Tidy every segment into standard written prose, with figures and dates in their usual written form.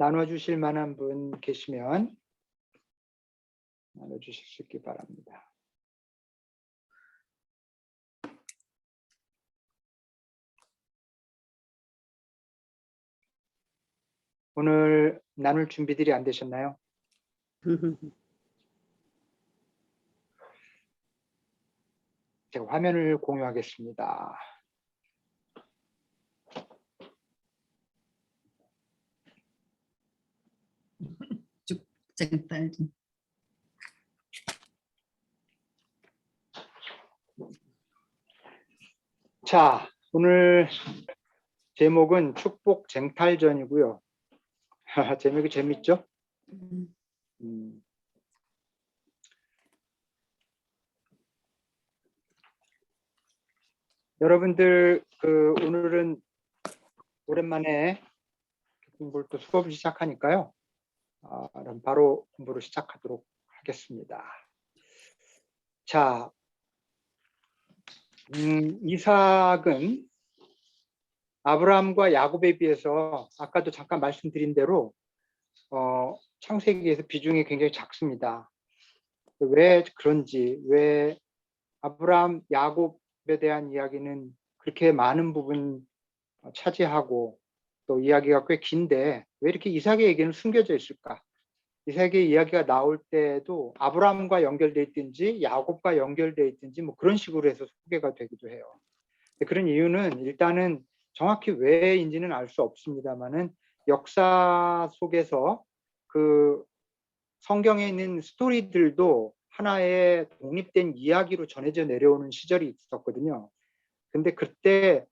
나눠주실 만한 분 계시면 나눠주실 수 있기 바랍니다. 오늘 나눌 준비들이 안 되셨나요? 제가 화면을 공유하겠습니다. 자, 오늘 제목은 축복 쟁탈전이고요. 제목이 재밌죠? 여러분들 오늘은 오랜만에 공부를 또 수업을 시작하니까요. 그럼 바로 공부를 시작하도록 하겠습니다. 자, 이삭은 아브라함과 야곱에 비해서 아까도 잠깐 말씀드린 대로 창세기에서 비중이 굉장히 작습니다. 왜 그런지, 왜 아브라함, 야곱에 대한 이야기는 그렇게 많은 부분 차지하고 또 이야기가 꽤 긴데 왜 이렇게 이삭의 얘기는 숨겨져 있을까? 이삭의 이야기가 나올 때도 아브라함과 연결돼 있든지 야곱과 연결돼 있든지 뭐 그런 식으로 해서 소개가 되기도 해요. 그런 이유는 일단은 정확히 왜인지는 알 수 없습니다만은 역사 속에서 그 성경에 있는 스토리들도 하나의 독립된 이야기로 전해져 내려오는 시절이 있었거든요. 근데 그때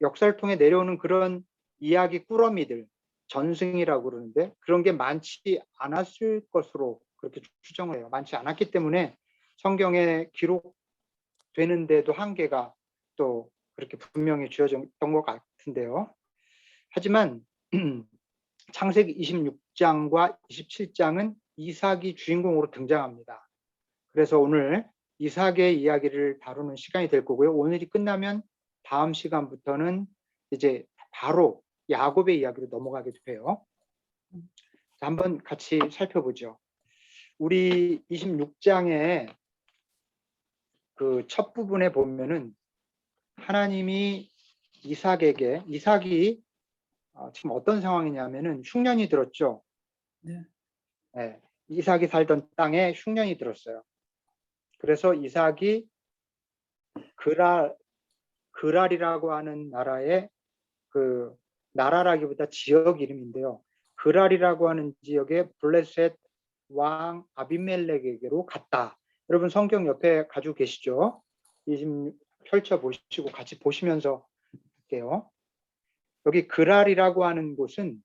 역사를 통해 내려오는 그런 이야기 꾸러미들, 전승이라고 그러는데 그런 게 많지 않았을 것으로 그렇게 추정을 해요. 많지 않았기 때문에 성경에 기록되는데도 한계가 또 그렇게 분명히 주어졌던 것 같은데요. 하지만 창세기 26장과 27장은 이삭이 주인공으로 등장합니다. 그래서 오늘 이삭의 이야기를 다루는 시간이 될 거고요. 오늘이 끝나면 다음 시간부터는 이제 바로 야곱의 이야기로 넘어가기도 해요. 자, 한번 같이 살펴보죠. 우리 26장의 그 첫 부분에 보면은 하나님이 이삭이 지금 어떤 상황이냐면은 흉년이 들었죠. 네, 이삭이 살던 땅에 흉년이 들었어요. 그래서 이삭이 그랄이라고 하는 나라의 그 나라라기보다 지역 이름인데요. 그랄이라고 하는 지역의 블레셋 왕 아비멜렉에게로 갔다. 여러분 성경 옆에 가지고 계시죠? 지금 펼쳐 보시고 같이 보시면서 할게요. 여기 그랄이라고 하는 곳은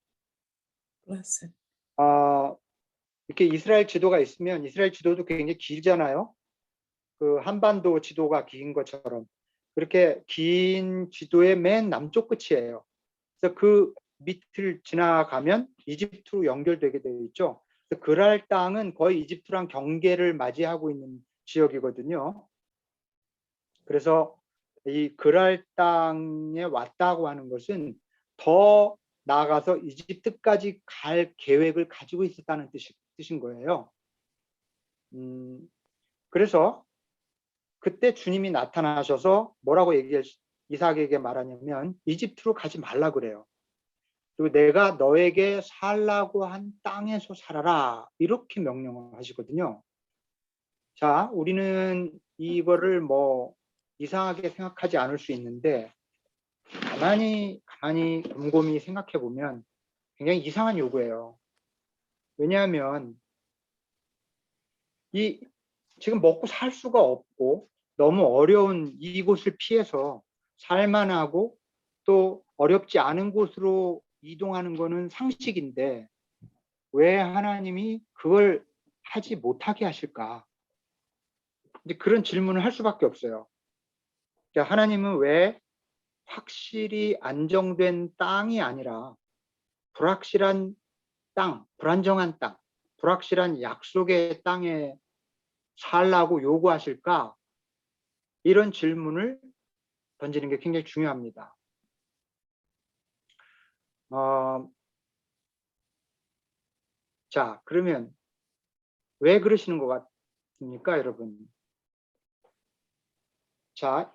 이렇게 이스라엘 지도가 있으면 이스라엘 지도도 굉장히 길잖아요. 그 한반도 지도가 긴 것처럼 그렇게 긴 지도의 맨 남쪽 끝이에요. 그래서 그 밑을 지나가면 이집트로 연결되게 되어 있죠. 그래서 그랄 땅은 거의 이집트랑 경계를 맞이하고 있는 지역이거든요. 그래서 이 그랄 땅에 왔다고 하는 것은 더 나아가서 이집트까지 갈 계획을 가지고 있었다는 뜻인 거예요. 그래서 그때 주님이 나타나셔서 뭐라고 이삭에게 말하냐면 이집트로 가지 말라 그래요. 그리고 내가 너에게 살라고 한 땅에서 살아라 이렇게 명령을 하시거든요. 자, 우리는 이거를 뭐 이상하게 생각하지 않을 수 있는데 가만히 곰곰이 생각해 보면 굉장히 이상한 요구예요. 왜냐하면 지금 먹고 살 수가 없고 너무 어려운 이곳을 피해서 살만하고 또 어렵지 않은 곳으로 이동하는 것은 상식인데 왜 하나님이 그걸 하지 못하게 하실까? 이제 그런 질문을 할 수밖에 없어요. 그러니까 하나님은 왜 확실히 안정된 땅이 아니라 불확실한 땅, 불안정한 땅, 불확실한 약속의 땅에 살라고 요구하실까? 이런 질문을 던지는 게 굉장히 중요합니다. 자, 그러면 왜 그러시는 것 같습니까, 여러분? 자,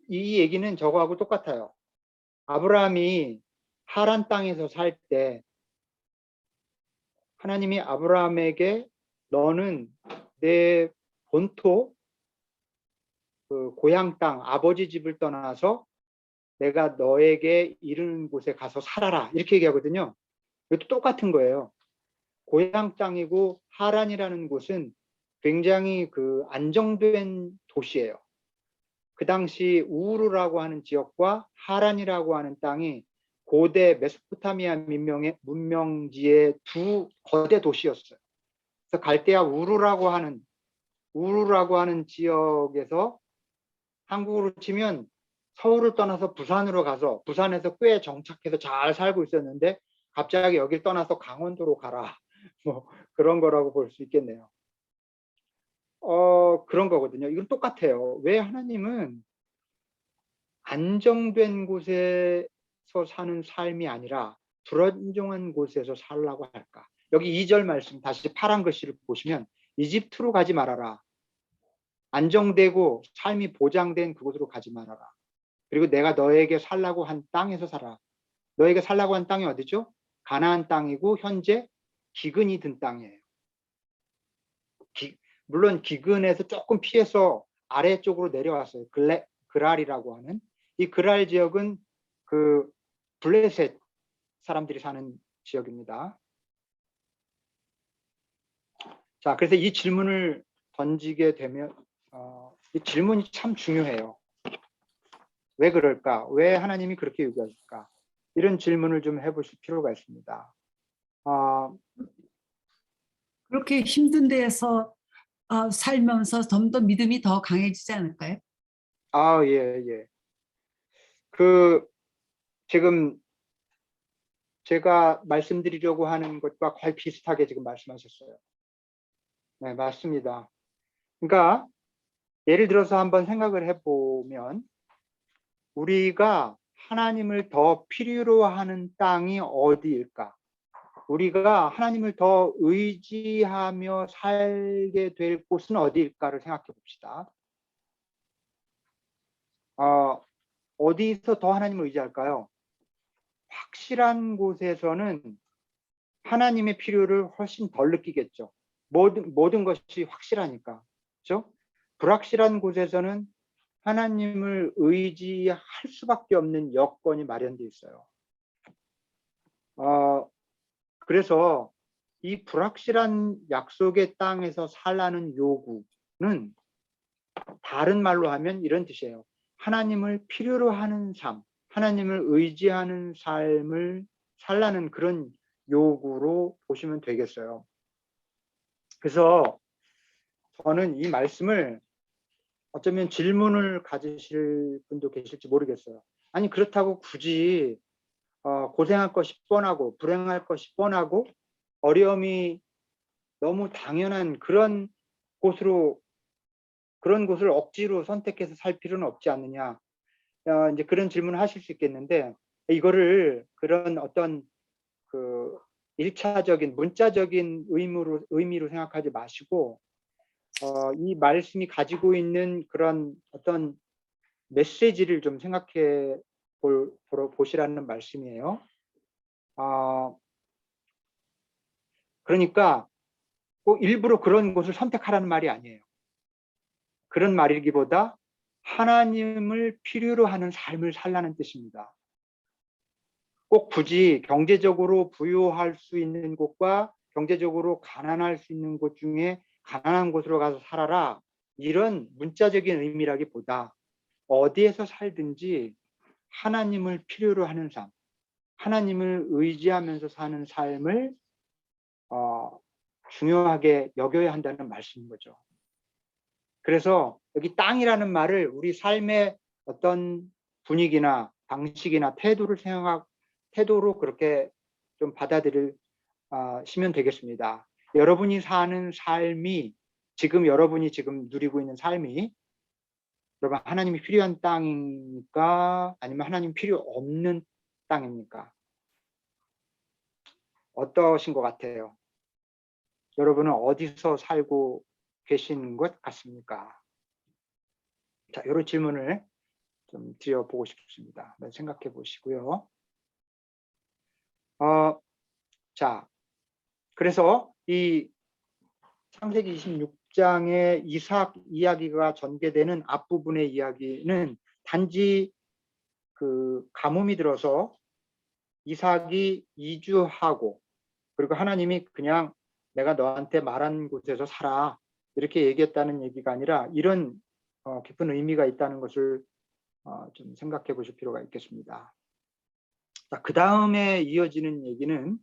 이 얘기는 저거하고 똑같아요. 아브라함이 하란 땅에서 살 때 하나님이 아브라함에게 너는 내 본토, 그 고향 땅, 아버지 집을 떠나서 내가 너에게 이르는 곳에 가서 살아라. 이렇게 얘기하거든요. 이것도 똑같은 거예요. 고향 땅이고 하란이라는 곳은 굉장히 그 안정된 도시예요. 그 당시 우르라고 하는 지역과 하란이라고 하는 땅이 고대 메소포타미아 문명지의 두 거대 도시였어요. 그래서 갈대아 우르라고 하는 지역에서 한국으로 치면 서울을 떠나서 부산으로 가서 부산에서 꽤 정착해서 잘 살고 있었는데 갑자기 여길 떠나서 강원도로 가라. 뭐 그런 거라고 볼 수 있겠네요. 그런 거거든요. 이건 똑같아요. 왜 하나님은 안정된 곳에서 사는 삶이 아니라 불안정한 곳에서 살라고 할까? 여기 2절 말씀 다시 파란 글씨를 보시면 이집트로 가지 말아라. 안정되고 삶이 보장된 그곳으로 가지 말아라. 그리고 내가 너에게 살라고 한 땅에서 살아. 너에게 살라고 한 땅이 어디죠? 가나안 땅이고 현재 기근이 든 땅이에요. 물론 기근에서 조금 피해서 아래쪽으로 내려왔어요. 그랄이라고 하는 이 그랄 지역은 그 블레셋 사람들이 사는 지역입니다. 자, 그래서 이 질문을 던지게 되면 이 질문이 참 중요해요. 왜 그럴까? 왜 하나님이 그렇게 요구하실까? 이런 질문을 좀 해보실 필요가 있습니다. 그렇게 힘든 데에서 살면서 좀 더 믿음이 더 강해지지 않을까요? 예, 예. 그 지금 제가 말씀드리려고 하는 것과 거의 비슷하게 지금 말씀하셨어요. 네, 맞습니다. 그러니까 예를 들어서 한번 생각을 해보면 우리가 하나님을 더 필요로 하는 땅이 어디일까? 우리가 하나님을 더 의지하며 살게 될 곳은 어디일까를 생각해 봅시다. 어디서 더 하나님을 의지할까요? 확실한 곳에서는 하나님의 필요를 훨씬 덜 느끼겠죠. 모든 것이 확실하니까. 그렇죠? 불확실한 곳에서는 하나님을 의지할 수밖에 없는 여건이 마련되어 있어요. 그래서 이 불확실한 약속의 땅에서 살라는 요구는 다른 말로 하면 이런 뜻이에요. 하나님을 필요로 하는 삶, 하나님을 의지하는 삶을 살라는 그런 요구로 보시면 되겠어요. 그래서 저는 이 말씀을 어쩌면 질문을 가지실 분도 계실지 모르겠어요. 아니 그렇다고 굳이 고생할 것이 뻔하고 불행할 것이 뻔하고 어려움이 너무 당연한 그런 곳을 억지로 선택해서 살 필요는 없지 않느냐. 이제 그런 질문을 하실 수 있겠는데 이거를 그런 어떤 그 1차적인 문자적인 의미로 생각하지 마시고 이 말씀이 가지고 있는 그런 어떤 메시지를 좀 생각해 보시라는 말씀이에요. 그러니까 꼭 일부러 그런 곳을 선택하라는 말이 아니에요. 그런 말이기보다 하나님을 필요로 하는 삶을 살라는 뜻입니다. 꼭 굳이 경제적으로 부유할 수 있는 곳과 경제적으로 가난할 수 있는 곳 중에 가난한 곳으로 가서 살아라. 이런 문자적인 의미라기보다 어디에서 살든지 하나님을 필요로 하는 삶, 하나님을 의지하면서 사는 삶을 중요하게 여겨야 한다는 말씀인 거죠. 그래서 여기 땅이라는 말을 우리 삶의 어떤 분위기나 방식이나 태도로 그렇게 좀 받아들이시면 되겠습니다. 여러분이 사는 삶이 여러분이 지금 누리고 있는 삶이 여러분 하나님이 필요한 땅입니까? 아니면 하나님 필요 없는 땅입니까? 어떠신 것 같아요? 여러분은 어디서 살고 계시는 것 같습니까? 자, 이런 질문을 좀 드려보고 싶습니다. 한번 생각해 보시고요. 자, 그래서 이 창세기 26장의 이삭 이야기가 전개되는 앞부분의 이야기는 단지 그 가뭄이 들어서 이삭이 이주하고, 그리고 하나님이 그냥 내가 너한테 말한 곳에서 살아 이렇게 얘기했다는 얘기가 아니라 이런 깊은 의미가 있다는 것을 좀 생각해 보실 필요가 있겠습니다. 그 다음에 이어지는 얘기는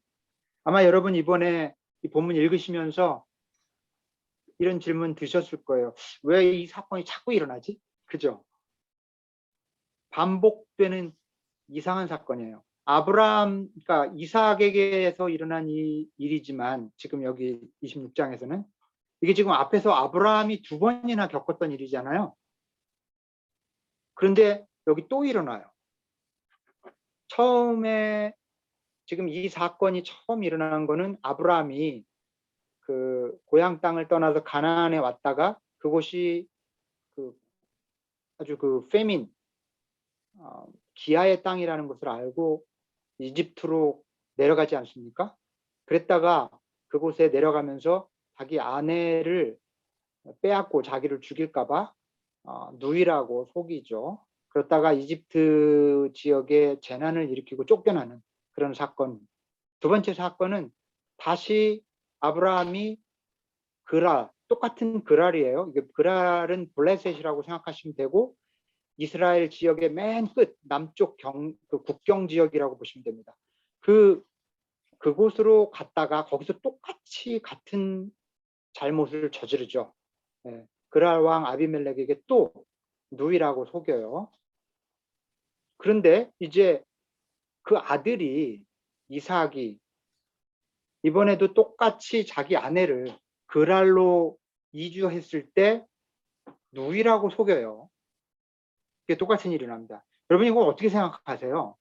아마 여러분 이번에 이 본문 읽으시면서 이런 질문 드셨을 거예요. 왜 이 사건이 자꾸 일어나지? 그죠? 반복되는 이상한 사건이에요. 그러니까 이삭에게서 일어난 일이지만 지금 여기 26장에서는 이게 지금 앞에서 아브라함이 2번이나 겪었던 일이잖아요. 그런데 여기 또 일어나요. 처음에 지금 이 사건이 처음 일어난 거는 아브라함이 그 고향 땅을 떠나서 가나안에 왔다가 그곳이 그 아주 그 페민 기아의 땅이라는 것을 알고 이집트로 내려가지 않습니까? 그랬다가 그곳에 내려가면서 자기 아내를 빼앗고 자기를 죽일까봐 누이라고 속이죠. 그러다가 이집트 지역에 재난을 일으키고 쫓겨나는 그런 사건. 두 번째 사건은 다시 아브라함이 똑같은 그랄이에요. 이게 그랄은 블레셋이라고 생각하시면 되고 이스라엘 지역의 맨 끝 남쪽 그 국경 지역이라고 보시면 됩니다. 그곳으로 갔다가 거기서 똑같이 같은 잘못을 저지르죠. 그랄 왕 아비멜렉에게 또 누이라고 속여요. 그런데 이제 그 아들이 이삭이 이번에도 똑같이 자기 아내를 그랄로 이주했을 때 누이라고 속여요. 이게 똑같은 일이 납니다. 여러분 이거 어떻게 생각하세요?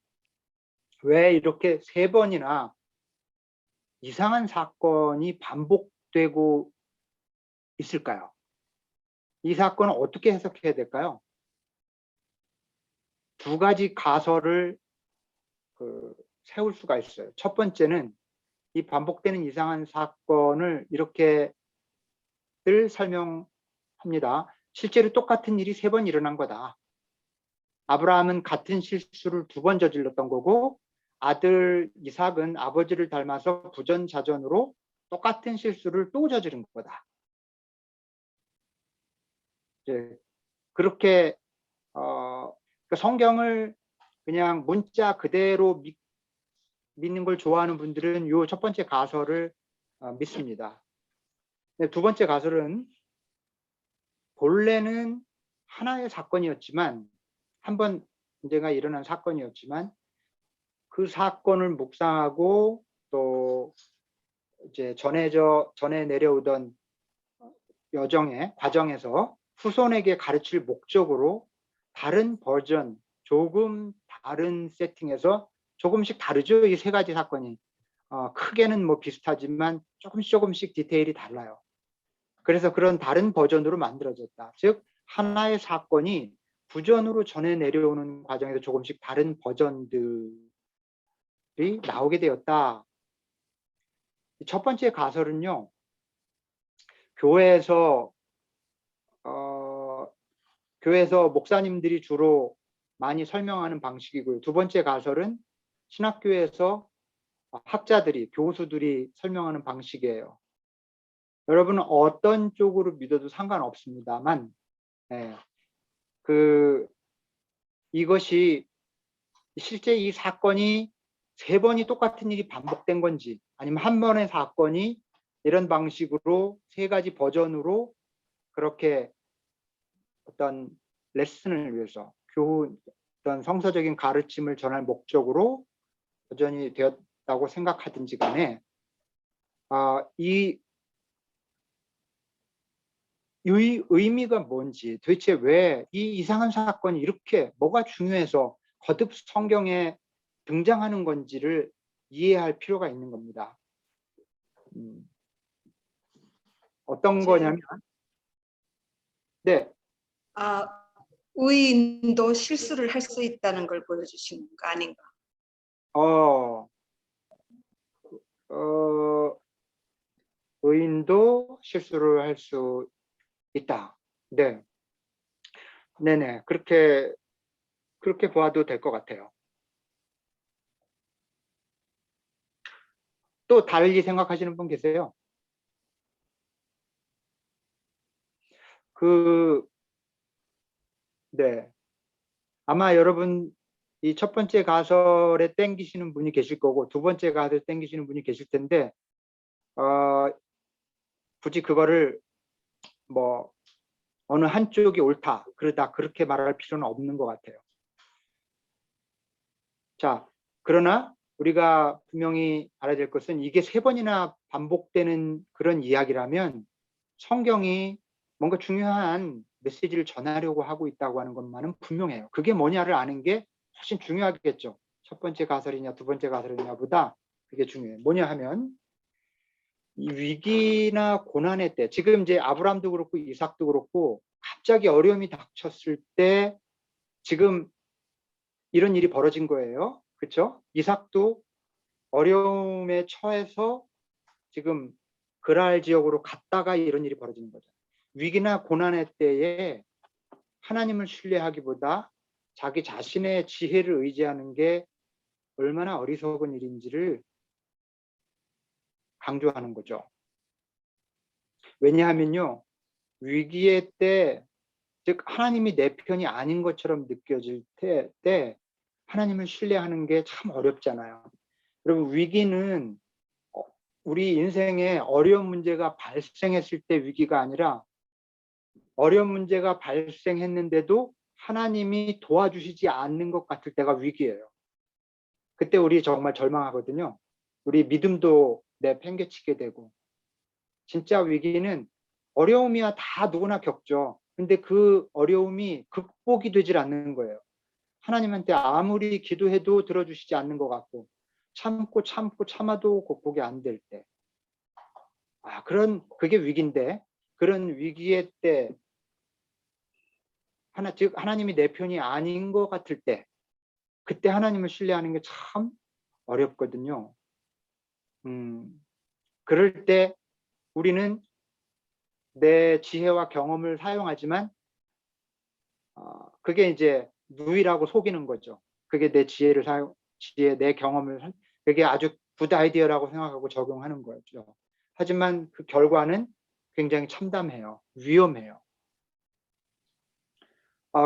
왜 이렇게 3번이나 이상한 사건이 반복되고 있을까요? 이 사건은 어떻게 해석해야 될까요? 2가지 가설을 세울 수가 있어요. 첫 번째는 이 반복되는 이상한 사건을 이렇게 늘 설명합니다. 실제로 똑같은 일이 3번 일어난 거다. 아브라함은 같은 실수를 2번 저질렀던 거고 아들 이삭은 아버지를 닮아서 부전자전으로 똑같은 실수를 또 저지른 거다. 그렇게 성경을 그냥 문자 그대로 믿는 걸 좋아하는 분들은 이 첫 번째 가설을 믿습니다. 두 번째 가설은 본래는 하나의 사건이었지만 한번 문제가 일어난 사건이었지만 그 사건을 묵상하고 또 이제 전에 내려오던 과정에서 후손에게 가르칠 목적으로 다른 버전, 조금 다른 세팅에서 조금씩 다르죠. 이 3가지 사건이. 크게는 뭐 비슷하지만 조금씩 디테일이 달라요. 그래서 그런 다른 버전으로 만들어졌다. 즉 하나의 사건이 부전으로 전해 내려오는 과정에서 조금씩 다른 버전들이 나오게 되었다. 첫 번째 가설은요. 교회에서 목사님들이 주로 많이 설명하는 방식이고요. 두 번째 가설은 신학교에서 학자들이, 교수들이 설명하는 방식이에요. 여러분은 어떤 쪽으로 믿어도 상관없습니다만 이것이 실제 이 사건이 3번이 똑같은 일이 반복된 건지 아니면 한 번의 사건이 이런 방식으로 3가지 버전으로 그렇게 어떤 레슨을 위해서 어떤 성서적인 가르침을 전할 목적으로 버전이 되었다고 생각하든지 간에 이 의미가 뭔지 도대체 왜 이 이상한 사건이 이렇게 뭐가 중요해서 거듭 성경에 등장하는 건지를 이해할 필요가 있는 겁니다. 어떤 거냐면, 네, 의인도 실수를 할 수 있다는 걸 보여주시는 거 아닌가? 어, 어, 의인도 실수를 할 수 있다. 네, 네네, 그렇게 보아도 될 것 같아요. 또 달리 생각하시는 분 계세요? 네. 아마 여러분 이 첫 번째 가설에 땡기시는 분이 계실 거고 두 번째 가설에 땡기시는 분이 계실 텐데 굳이 그거를 뭐 어느 한쪽이 옳다 그러다 그렇게 말할 필요는 없는 것 같아요. 자, 그러나 우리가 분명히 알아야 될 것은 이게 3번이나 반복되는 그런 이야기라면 성경이 뭔가 중요한 메시지를 전하려고 하고 있다고 하는 것만은 분명해요. 그게 뭐냐를 아는 게 훨씬 중요하겠죠. 첫 번째 가설이냐 두 번째 가설이냐 보다 그게 중요해요. 뭐냐 하면 이 위기나 고난의 때, 지금 이제 아브라함도 그렇고 이삭도 그렇고 갑자기 어려움이 닥쳤을 때 지금 이런 일이 벌어진 거예요. 그렇죠? 이삭도 어려움에 처해서 지금 그랄 지역으로 갔다가 이런 일이 벌어지는 거죠. 위기나 고난의 때에 하나님을 신뢰하기보다 자기 자신의 지혜를 의지하는 게 얼마나 어리석은 일인지를 강조하는 거죠. 왜냐하면요, 위기의 때, 즉 하나님이 내 편이 아닌 것처럼 느껴질 때 하나님을 신뢰하는 게 참 어렵잖아요. 여러분, 위기는 우리 인생에 어려운 문제가 발생했을 때 위기가 아니라 어려운 문제가 발생했는데도 하나님이 도와주시지 않는 것 같을 때가 위기예요. 그때 우리 정말 절망하거든요. 우리 믿음도 내팽개치게 되고. 진짜 위기는 어려움이야 다 누구나 겪죠. 근데 그 어려움이 극복이 되질 않는 거예요. 하나님한테 아무리 기도해도 들어주시지 않는 것 같고 참고 참아도 극복이 안 될 때. 그게 위기인데 그런 위기의 때 즉 하나님이 내 편이 아닌 것 같을 때 그때 하나님을 신뢰하는 게 참 어렵거든요. 그럴 때 우리는 내 지혜와 경험을 사용하지만 그게 이제 누이라고 속이는 거죠. 그게 내 내 경험을 그게 아주 굿 아이디어라고 생각하고 적용하는 거죠. 하지만 그 결과는 굉장히 참담해요. 위험해요.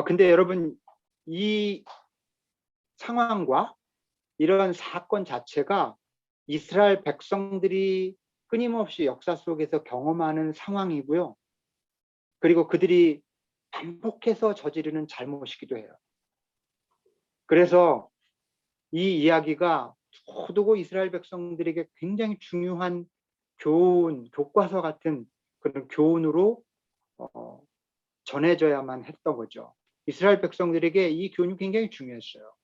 근데 여러분 이 상황과 이런 사건 자체가 이스라엘 백성들이 끊임없이 역사 속에서 경험하는 상황이고요. 그리고 그들이 반복해서 저지르는 잘못이기도 해요. 그래서 이 이야기가 두고두고 이스라엘 백성들에게 굉장히 중요한 교과서 같은 그런 교훈으로 전해져야만 했던 거죠. 이스라엘 백성들에게 이 교훈이 굉장히 중요했어요.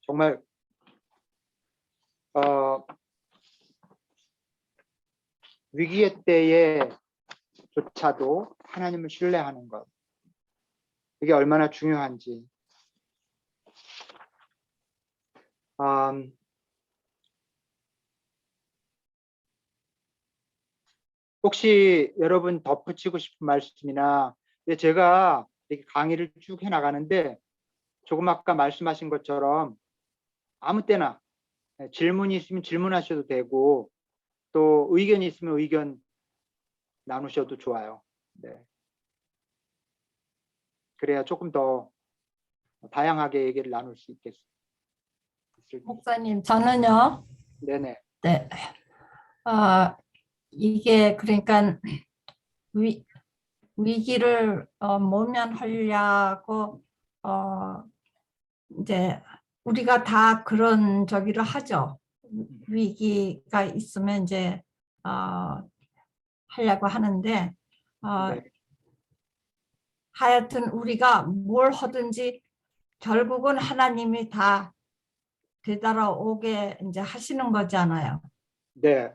정말 위기의 때에조차도 하나님을 신뢰하는 것, 이게 얼마나 중요한지. 혹시 여러분 덧붙이고 싶은 말씀이나 제가 이렇게 강의를 쭉 해나가는데 조금 아까 말씀하신 것처럼 아무 때나 질문이 있으면 질문하셔도 되고 또 의견이 있으면 의견 나누셔도 좋아요. 네. 그래야 조금 더 다양하게 얘기를 나눌 수 있겠습니다. 목사님, 저는요. 네네. 네. 이게 그러니까 위기를 모면하려고 이제 우리가 다 그런 저기를 하죠. 위기가 있으면 이제 하려고 하는데 네. 하여튼 우리가 뭘 하든지 결국은 하나님이 다 되돌아오게 이제 하시는 거잖아요. 네.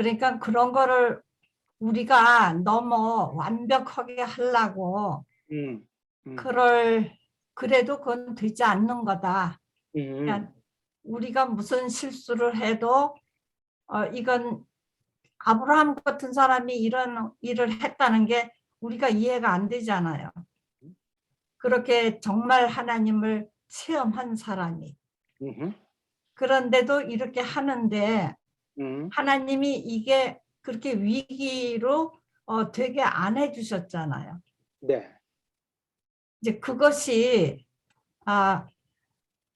그러니까 그런 거를 우리가 너무 완벽하게 하려고 음, 음, 그래도 그건 되지 않는 거다. 음, 그냥 우리가 무슨 실수를 해도 이건 아브라함 같은 사람이 이런 일을 했다는 게 우리가 이해가 안 되잖아요. 그렇게 정말 하나님을 체험한 사람이. 음, 그런데도 이렇게 하는데 음, 하나님이 이게 그렇게 위기로 되게 안 해주셨잖아요. 네. 이제 그것이 아,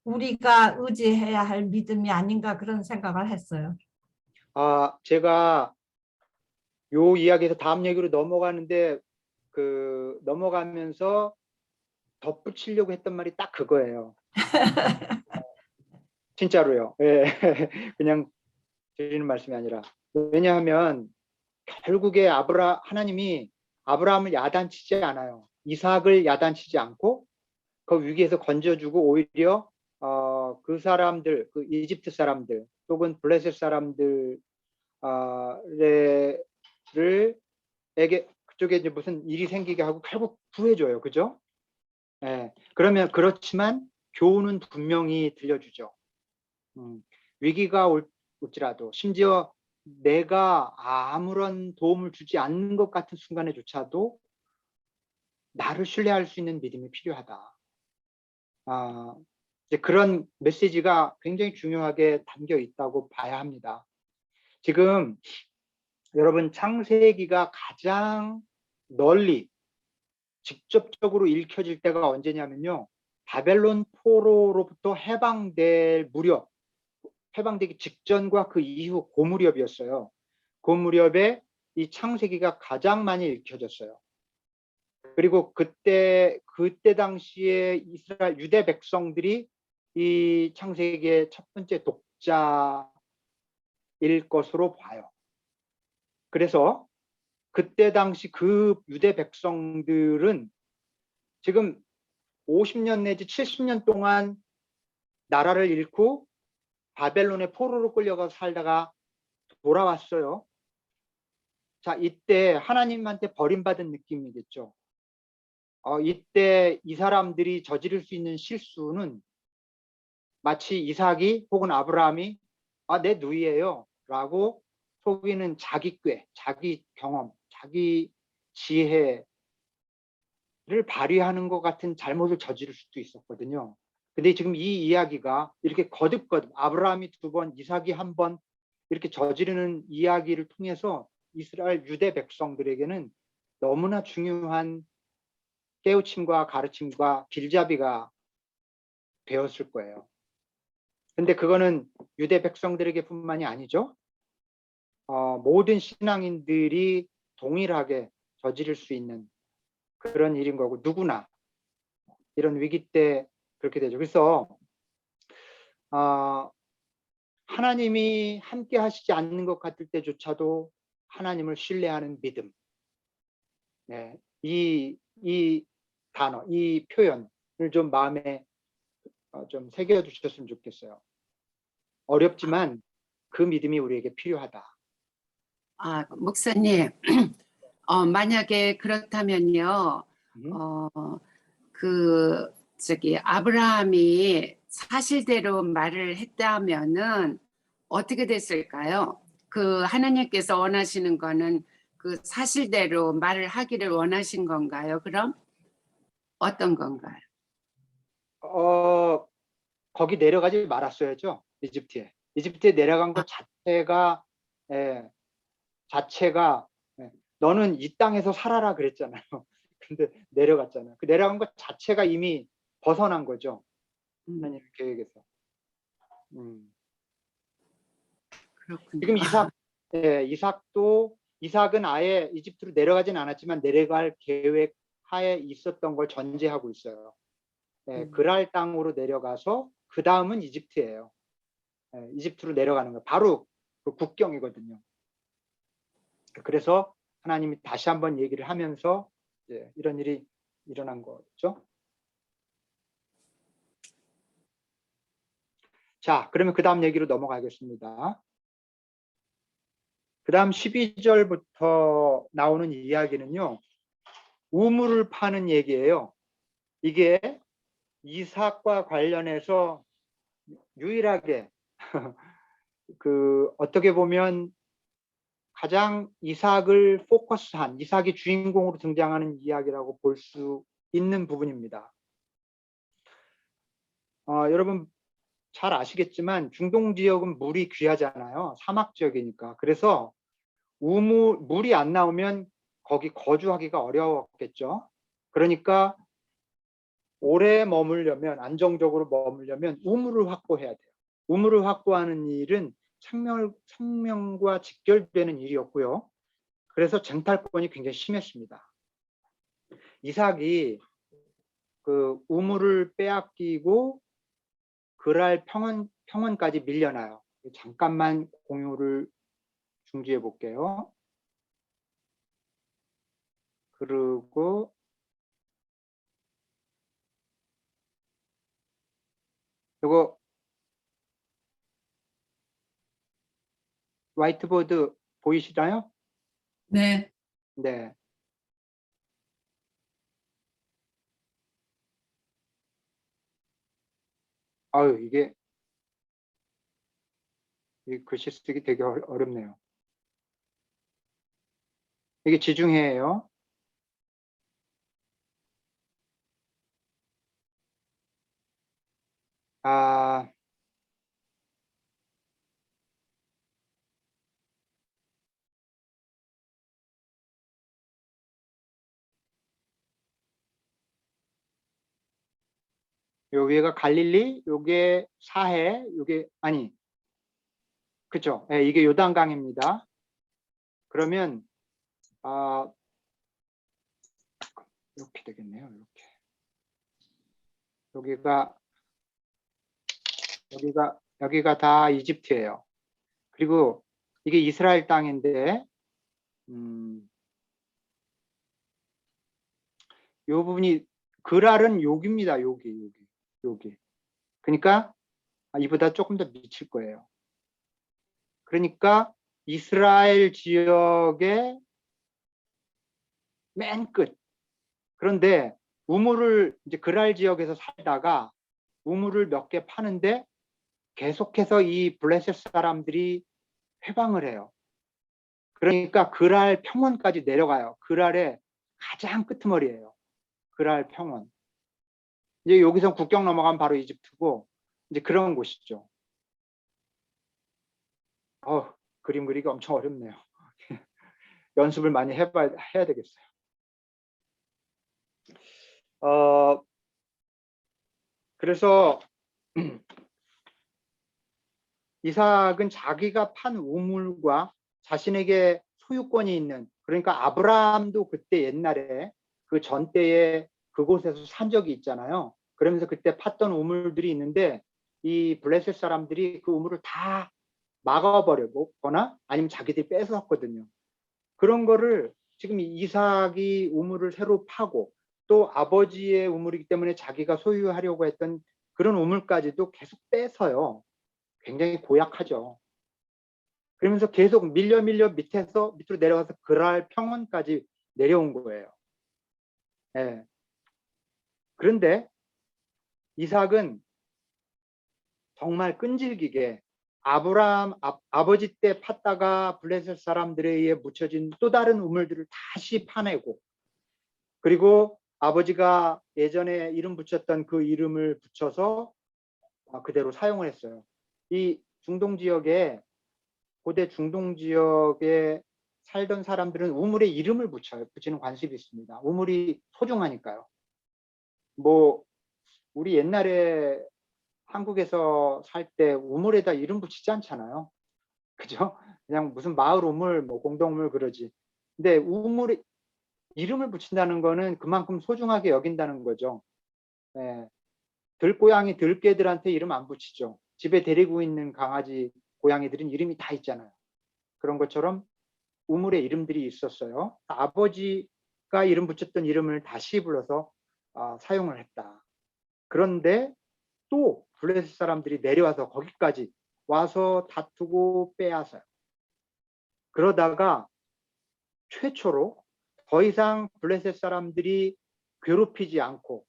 우리가 의지해야 할 믿음이 아닌가 그런 생각을 했어요. 제가 요 이야기에서 다음 얘기로 넘어가는데 넘어가면서 덧붙이려고 했던 말이 딱 그거예요. 진짜로요. 예. 그냥 드리는 말씀이 아니라. 왜냐하면 결국에 하나님이 아브라함을 야단치지 않아요. 이삭을 야단치지 않고 그 위기에서 건져주고 오히려 그 사람들, 그 이집트 사람들 혹은 블레셋 사람들 에게 그쪽에 이제 무슨 일이 생기게 하고 결국 구해줘요. 그죠? 예. 그러면 그렇지만 교훈은 분명히 들려주죠. 위기가 올지라도 심지어 내가 아무런 도움을 주지 않는 것 같은 순간에조차도 나를 신뢰할 수 있는 믿음이 필요하다. 이제 그런 메시지가 굉장히 중요하게 담겨 있다고 봐야 합니다. 지금 여러분 창세기가 가장 널리 직접적으로 읽혀질 때가 언제냐면요. 바벨론 포로로부터 해방되기 직전과 그 이후 그 무렵이었어요. 그 무렵에 이 창세기가 가장 많이 읽혀졌어요. 그리고 그때 당시에 이스라엘 유대 백성들이 이 창세기의 첫 번째 독자일 것으로 봐요. 그래서 그때 당시 그 유대 백성들은 지금 50년 내지 70년 동안 나라를 잃고 바벨론의 포로로 끌려가 살다가 돌아왔어요. 자, 이때 하나님한테 버림받은 느낌이겠죠. 이때 이 사람들이 저지를 수 있는 실수는 마치 이삭이 혹은 아브라함이 내 누이예요 라고 속이는 자기 꾀, 자기 경험, 자기 지혜를 발휘하는 것 같은 잘못을 저지를 수도 있었거든요. 근데 지금 이 이야기가 이렇게 거듭거듭 아브라함이 2번, 이삭이 1번 이렇게 저지르는 이야기를 통해서 이스라엘 유대 백성들에게는 너무나 중요한 깨우침과 가르침과 길잡이가 되었을 거예요. 근데 그거는 유대 백성들에게 뿐만이 아니죠. 모든 신앙인들이 동일하게 저지를 수 있는 그런 일인 거고 누구나 이런 위기 때 그렇게 되죠. 그래서 하나님이 함께 하시지 않는 것 같을 때조차도 하나님을 신뢰하는 믿음. 네, 이 단어, 이 표현을 좀 마음에 좀 새겨두셨으면 좋겠어요. 어렵지만 그 믿음이 우리에게 필요하다. 목사님, 만약에 그렇다면요, 음? 아브라함이 사실대로 말을 했다면은 어떻게 됐을까요? 그 하나님께서 원하시는 거는 그 사실대로 말을 하기를 원하신 건가요? 그럼 어떤 건가요? 거기 내려가지 말았어야죠. 이집트에 내려간 것 자체가 예, 예, 너는 이 땅에서 살아라 그랬잖아요. 근데 내려갔잖아요. 그 내려간 것 자체가 이미 벗어난 거죠. 하나님 계획에서. 그렇군요. 지금 이삭은 아예 이집트로 내려가진 않았지만 내려갈 계획 하에 있었던 걸 전제하고 있어요. 그랄 땅으로 내려가서 그 다음은 이집트예요. 이집트로 내려가는 거 바로 그 국경이거든요. 그래서 하나님이 다시 한번 얘기를 하면서 이런 일이 일어난 거죠. 자, 그러면 그 다음 얘기로 넘어가겠습니다. 그 다음 12절부터 나오는 이야기는요, 우물을 파는 얘기예요. 이게 이삭과 관련해서 유일하게 어떻게 보면 가장 이삭을 포커스한, 이삭이 주인공으로 등장하는 이야기라고 볼 수 있는 부분입니다. 여러분 잘 아시겠지만 중동 지역은 물이 귀하잖아요. 사막 지역이니까. 그래서 물이 안 나오면 거기 거주하기가 어려웠겠죠. 그러니까 오래 머물려면, 안정적으로 머물려면 우물을 확보해야 돼요. 우물을 확보하는 일은 생명과 직결되는 일이었고요. 그래서 쟁탈권이 굉장히 심했습니다. 이삭이 그 우물을 빼앗기고 그랄 평원까지 밀려나요. 잠깐만 공유를 중지해 볼게요. 그리고 이거 화이트보드 보이시나요? 네. 네. 아유, 이 글씨 쓰기 되게 어렵네요. 이게 지중해예요. 아, 요 위에가 갈릴리, 요게 사해, 요게 아니, 그쵸? 네, 이게 요단강입니다. 그러면 이렇게 되겠네요. 이렇게 여기가 다 이집트예요. 그리고 이게 이스라엘 땅인데 요 부분이 그랄은 여기입니다. 여기. 그러니까 이보다 조금 더 미칠 거예요. 그러니까 이스라엘 지역의 맨 끝. 그런데 우물을 이제 그랄 지역에서 살다가 우물을 몇 개 파는데 계속해서 이 블레셋 사람들이 회방을 해요. 그러니까 그랄 평원까지 내려가요. 그랄의 가장 끄트머리예요. 그랄 평원. 이제 여기서 국경 넘어가면 바로 이집트고 이제 그런 곳이죠. 그림 그리기 엄청 어렵네요. 연습을 많이 해야 되겠어요. 그래서 이삭은 자기가 판 우물과 자신에게 소유권이 있는, 그러니까 아브라함도 그때 옛날에 그 전 때에 그곳에서 산 적이 있잖아요. 그러면서 그때 팠던 우물들이 있는데 이 블레셋 사람들이 그 우물을 다 막아버리거나 아니면 자기들이 뺏었거든요. 그런 거를 지금 이삭이 우물을 새로 파고 또 아버지의 우물이기 때문에 자기가 소유하려고 했던 그런 우물까지도 계속 뺏어요. 굉장히 고약하죠. 그러면서 계속 밀려 밑으로 내려가서 그랄 평원까지 내려온 거예요. 네. 그런데 이삭은 정말 끈질기게 아브라함 아버지 때 팠다가 블레셋 사람들에 의해 묻혀진 또 다른 우물들을 다시 파내고, 그리고 아버지가 예전에 이름 붙였던 그 이름을 붙여서 그대로 사용을 했어요. 이 중동 지역에, 고대 중동 지역에 살던 사람들은 우물에 이름을 붙이는 관습이 있습니다. 우물이 소중하니까요. 우리 옛날에 한국에서 살 때 우물에다 이름 붙이지 않잖아요. 그죠? 그냥 무슨 마을 우물, 공동 우물 그러지. 근데 우물에 이름을 붙인다는 거는 그만큼 소중하게 여긴다는 거죠. 네. 들고양이, 들개들한테 이름 안 붙이죠. 집에 데리고 있는 강아지, 고양이들은 이름이 다 있잖아요. 그런 것처럼 우물에 이름들이 있었어요. 아버지가 이름 붙였던 이름을 다시 불러서 사용을 했다. 그런데 또 블레셋 사람들이 내려와서 거기까지 와서 다투고 빼앗아요. 그러다가 최초로 더 이상 블레셋 사람들이 괴롭히지 않고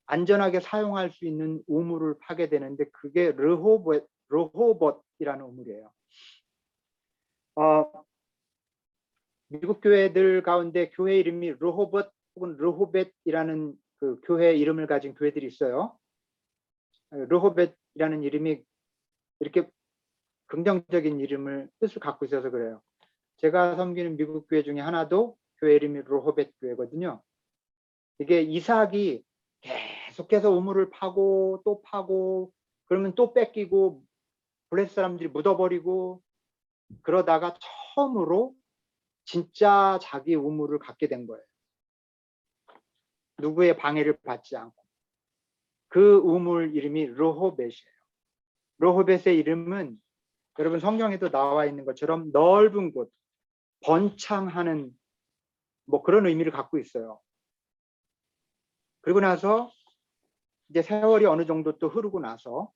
안전하게 사용할 수 있는 우물을 파게 되는데 그게 르호봇이라는 우물이에요. 미국 교회들 가운데 교회 이름이 르호봇 혹은 르호벳이라는 그 교회 이름을 가진 교회들이 있어요. 르호벳이라는 이름이 이렇게 긍정적인 이름을 뜻을 갖고 있어서 그래요. 제가 섬기는 미국 교회 중에 하나도 교회 이름이 르호벳 교회거든요. 이게 이삭이 계속해서 우물을 파고 또 파고 그러면 또 뺏기고 블레셋 사람들이 묻어버리고 그러다가 처음으로 진짜 자기 우물을 갖게 된 거예요. 누구의 방해를 받지 않고. 그 우물 이름이 르호벳이에요. 르호벳의 이름은 여러분 성경에도 나와 있는 것처럼 넓은 곳, 번창하는 뭐 그런 의미를 갖고 있어요. 그리고 나서 이제 세월이 어느 정도 또 흐르고 나서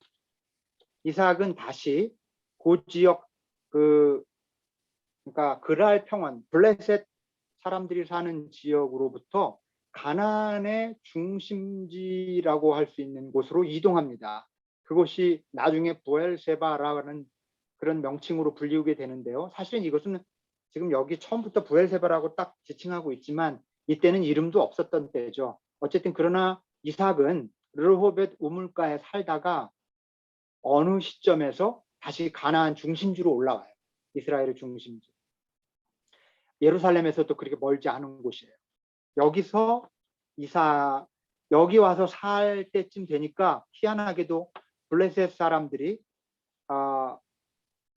이삭은 다시 그 지역 그러니까 그랄 평원, 블레셋 사람들이 사는 지역으로부터 가나안의 중심지라고 할 수 있는 곳으로 이동합니다. 그곳이 나중에 부엘세바라는 그런 명칭으로 불리우게 되는데요. 사실은 이것은 지금 여기 처음부터 부엘세바라고 딱 지칭하고 있지만 이때는 이름도 없었던 때죠. 어쨌든 그러나 이삭은 르호벳 우물가에 살다가 어느 시점에서 다시 가나안 중심지로 올라와요. 이스라엘의 중심지. 예루살렘에서도 그렇게 멀지 않은 곳이에요. 여기서 여기 와서 살 때쯤 되니까 희한하게도 블레셋 사람들이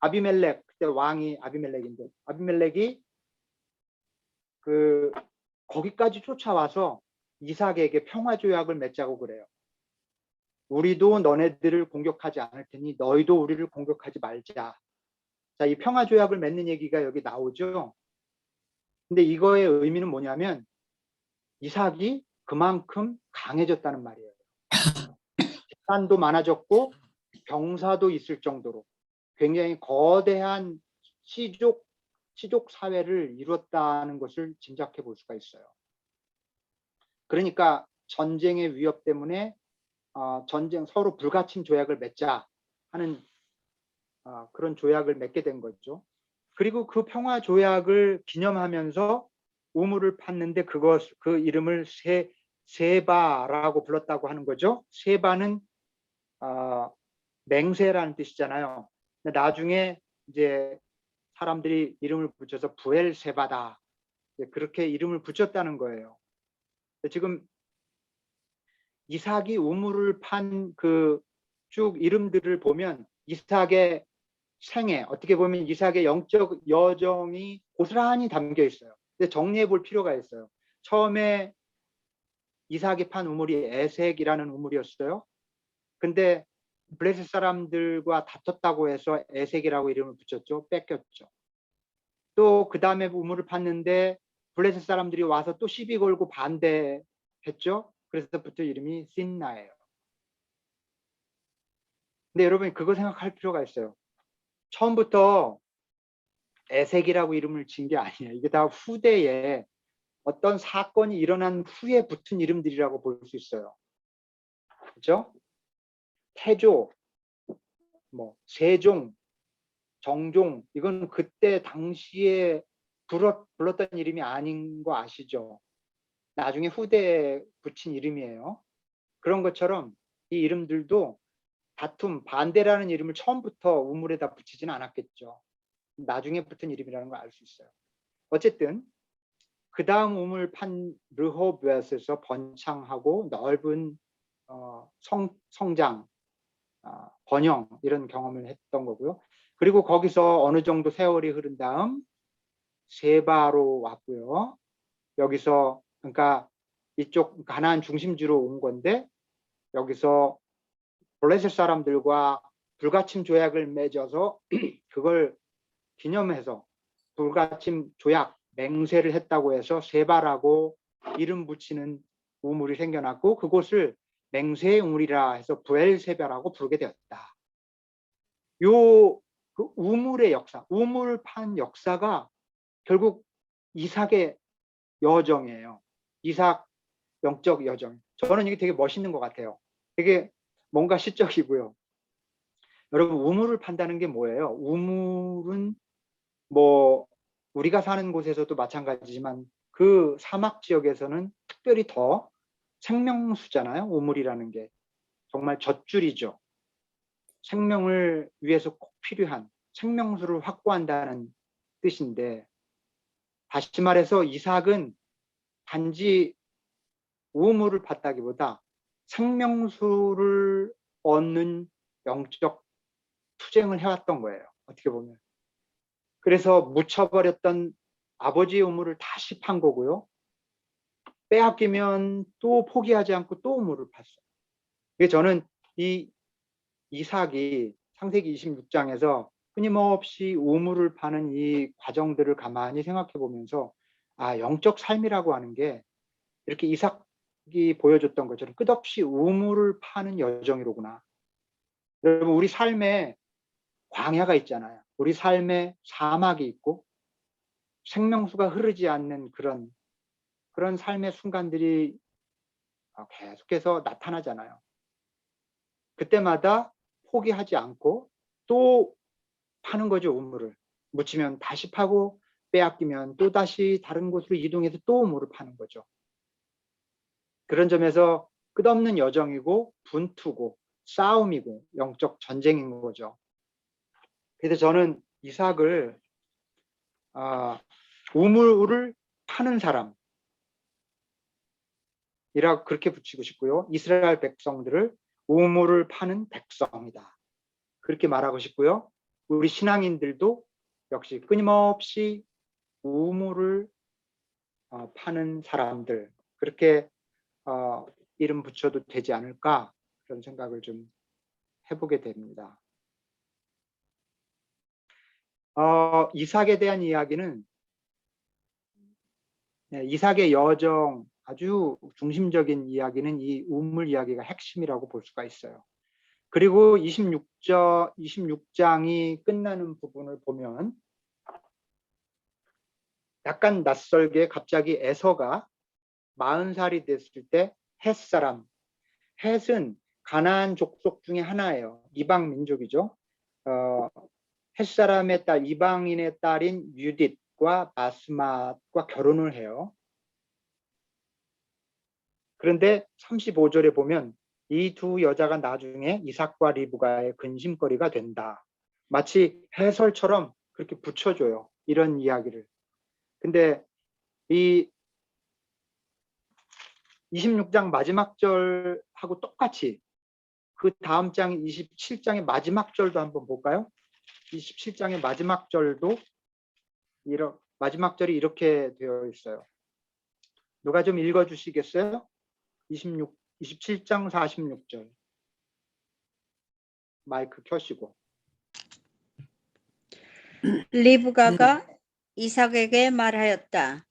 아비멜렉, 그때 왕이 아비멜렉인데 아비멜렉이 거기까지 쫓아와서 이삭에게 평화조약을 맺자고 그래요. 우리도 너네들을 공격하지 않을 테니 너희도 우리를 공격하지 말자. 자, 이 평화조약을 맺는 얘기가 여기 나오죠. 근데 이거의 의미는 뭐냐면 이삭이 그만큼 강해졌다는 말이에요. 재산도 많아졌고 병사도 있을 정도로 굉장히 거대한 시족 사회를 이뤘다는 것을 짐작해 볼 수가 있어요. 그러니까 전쟁의 위협 때문에 서로 불가침 조약을 맺자 하는 그런 조약을 맺게 된 거죠. 그리고 그 평화 조약을 기념하면서 우물을 팠는데 그 이름을 세바라고 불렀다고 하는 거죠. 세바는 맹세라는 뜻이잖아요. 나중에 이제 사람들이 이름을 붙여서 부엘세바다 그렇게 이름을 붙였다는 거예요. 지금 이삭이 우물을 판 그 쭉 이름들을 보면 이삭의 생애, 어떻게 보면 이삭의 영적 여정이 고스란히 담겨 있어요. 근데 정리해 볼 필요가 있어요. 처음에 이삭이 판 우물이 에색이라는 우물이었어요. 근데 블레셋 사람들과 다퉜다고 해서 에색이라고 이름을 붙였죠. 뺏겼죠. 또 그 다음에 우물을 팠는데 블레셋 사람들이 와서 또 시비 걸고 반대했죠. 그래서부터 이름이 신나예요. 근데 여러분 그거 생각할 필요가 있어요. 처음부터 에색이라고 이름을 진 게 아니에요. 이게 다 후대에 어떤 사건이 일어난 후에 붙은 이름들이라고 볼 수 있어요. 그렇죠? 태조, 뭐 세종, 정종 이건 그때 당시에 불렀던 이름이 아닌 거 아시죠? 나중에 후대에 붙인 이름이에요. 그런 것처럼 이 이름들도 다툼, 반대라는 이름을 처음부터 우물에다 붙이지는 않았겠죠. 나중에 붙은 이름이라는 걸 알 수 있어요. 어쨌든 그 다음 우물 판 르호벳에서 번창하고 넓은 성장, 번영 이런 경험을 했던 거고요. 그리고 거기서 어느 정도 세월이 흐른 다음 세바로 왔고요. 여기서 그러니까 이쪽 가나안 중심지로 온 건데 여기서 블레셋 사람들과 불가침 조약을 맺어서 그걸 기념해서 불가침 조약 맹세를 했다고 해서 세바라고 이름 붙이는 우물이 생겨났고 그곳을 맹세의 우물이라 해서 부엘세바라고 부르게 되었다. 요 그 우물의 역사, 우물 판 역사가 결국 이삭의 여정이에요. 이삭 영적 여정. 저는 이게 되게 멋있는 것 같아요. 되게 뭔가 시적이고요. 여러분, 우물을 판다는 게 뭐예요? 우물은 뭐 우리가 사는 곳에서도 마찬가지지만 그 사막 지역에서는 특별히 더 생명수잖아요. 우물이라는 게 정말 젖줄이죠. 생명을 위해서 꼭 필요한 생명수를 확보한다는 뜻인데, 다시 말해서 이삭은 단지 우물을 팠다기보다 생명수를 얻는 영적 투쟁을 해왔던 거예요. 어떻게 보면. 그래서 묻혀버렸던 아버지의 우물을 다시 판 거고요. 빼앗기면 또 포기하지 않고 또 우물을 팠어요. 그래서 저는 이 이삭이 창세기 26장에서 끊임없이 우물을 파는 이 과정들을 가만히 생각해 보면서, 아, 영적 삶이라고 하는 게 이렇게 이삭이 보여줬던 것처럼 끝없이 우물을 파는 여정이로구나. 여러분, 우리 삶에 광야가 있잖아요. 우리 삶에 사막이 있고 생명수가 흐르지 않는 그런 삶의 순간들이 계속해서 나타나잖아요. 그때마다 포기하지 않고 또 파는 거죠. 우물을 묻히면 다시 파고, 빼앗기면 또 다시 다른 곳으로 이동해서 또 우물을 파는 거죠. 그런 점에서 끝없는 여정이고 분투고 싸움이고 영적 전쟁인 거죠. 그래서 저는 이삭을 우물을 파는 사람이라고 그렇게 붙이고 싶고요. 이스라엘 백성들을 우물을 파는 백성이다, 그렇게 말하고 싶고요. 우리 신앙인들도 역시 끊임없이 우물을 파는 사람들, 그렇게 이름 붙여도 되지 않을까, 그런 생각을 좀 해보게 됩니다. 이삭에 대한 이야기는, 이삭의 여정 아주 중심적인 이야기는 이 우물 이야기가 핵심이라고 볼 수가 있어요. 그리고 26장이 끝나는 부분을 보면 약간 낯설게 갑자기 에서가 40살이 됐을 때 헷사람, 헷은 가나안 족속 중에 하나예요. 이방 민족이죠. 헷사람의 딸, 이방인의 딸인 유딧과 바스맛과 결혼을 해요. 그런데 35절에 보면 이 두 여자가 나중에 이삭과 리브가의 근심거리가 된다. 마치 해설처럼 그렇게 붙여줘요. 이런 이야기를. 근데 이 26장 마지막 절하고 똑같이 그 다음 장 27장의 마지막 절도 한번 볼까요? 27장의 마지막 절도 마지막 절이 이렇게 되어 있어요. 누가 좀 읽어 주시겠어요? 27장 46절. 마이크 켜시고. 리브가가 이삭에게 말하였다.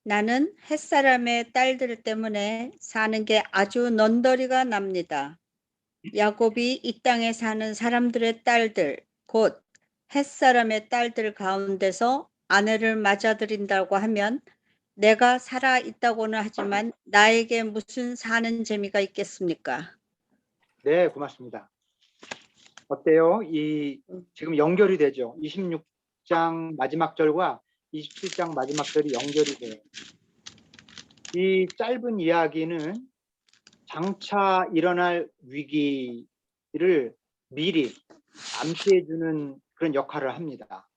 나는 햇사람의 딸들 때문에 사는 게 아주 넌더리가 납니다. 야곱이 이 땅에 사는 사람들의 딸들, 곧 햇사람의 딸들 가운데서 아내를 맞아들인다고 하면 내가 살아 있다고는 하지만 나에게 무슨 사는 재미가 있겠습니까? 네, 고맙습니다. 어때요? 지금 연결이 되죠? 26장 마지막 절과 27장 마지막 절이 연결이 돼요. 이 짧은 이야기는 장차 일어날 위기를 미리 암시해주는 그런 역할을 합니다.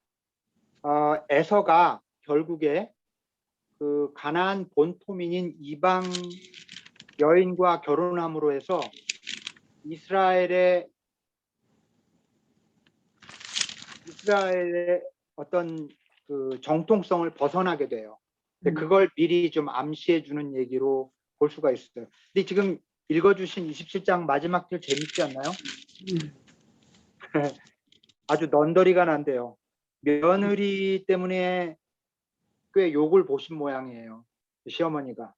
에서가 결국에 그 가나안 본토민인 이방 여인과 결혼함으로 해서 이스라엘의 어떤 그 정통성을 벗어나게 돼요. 근데 그걸 미리 좀 암시해 주는 얘기로 볼 수가 있어요. 근데 지금 읽어주신 27장 마지막 절 재밌지 않나요? 아주 넌더리가 난데요. 며느리 때문에 꽤 욕을 보신 모양이에요. 시어머니가.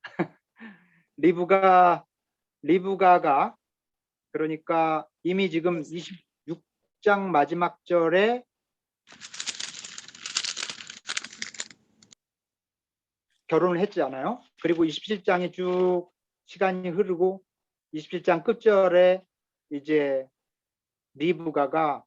리브가가 그러니까 이미 지금 26장 마지막 절에 결혼을 했잖아요. 그리고 27장이 쭉 시간이 흐르고 27장 끝절에 이제 리브가가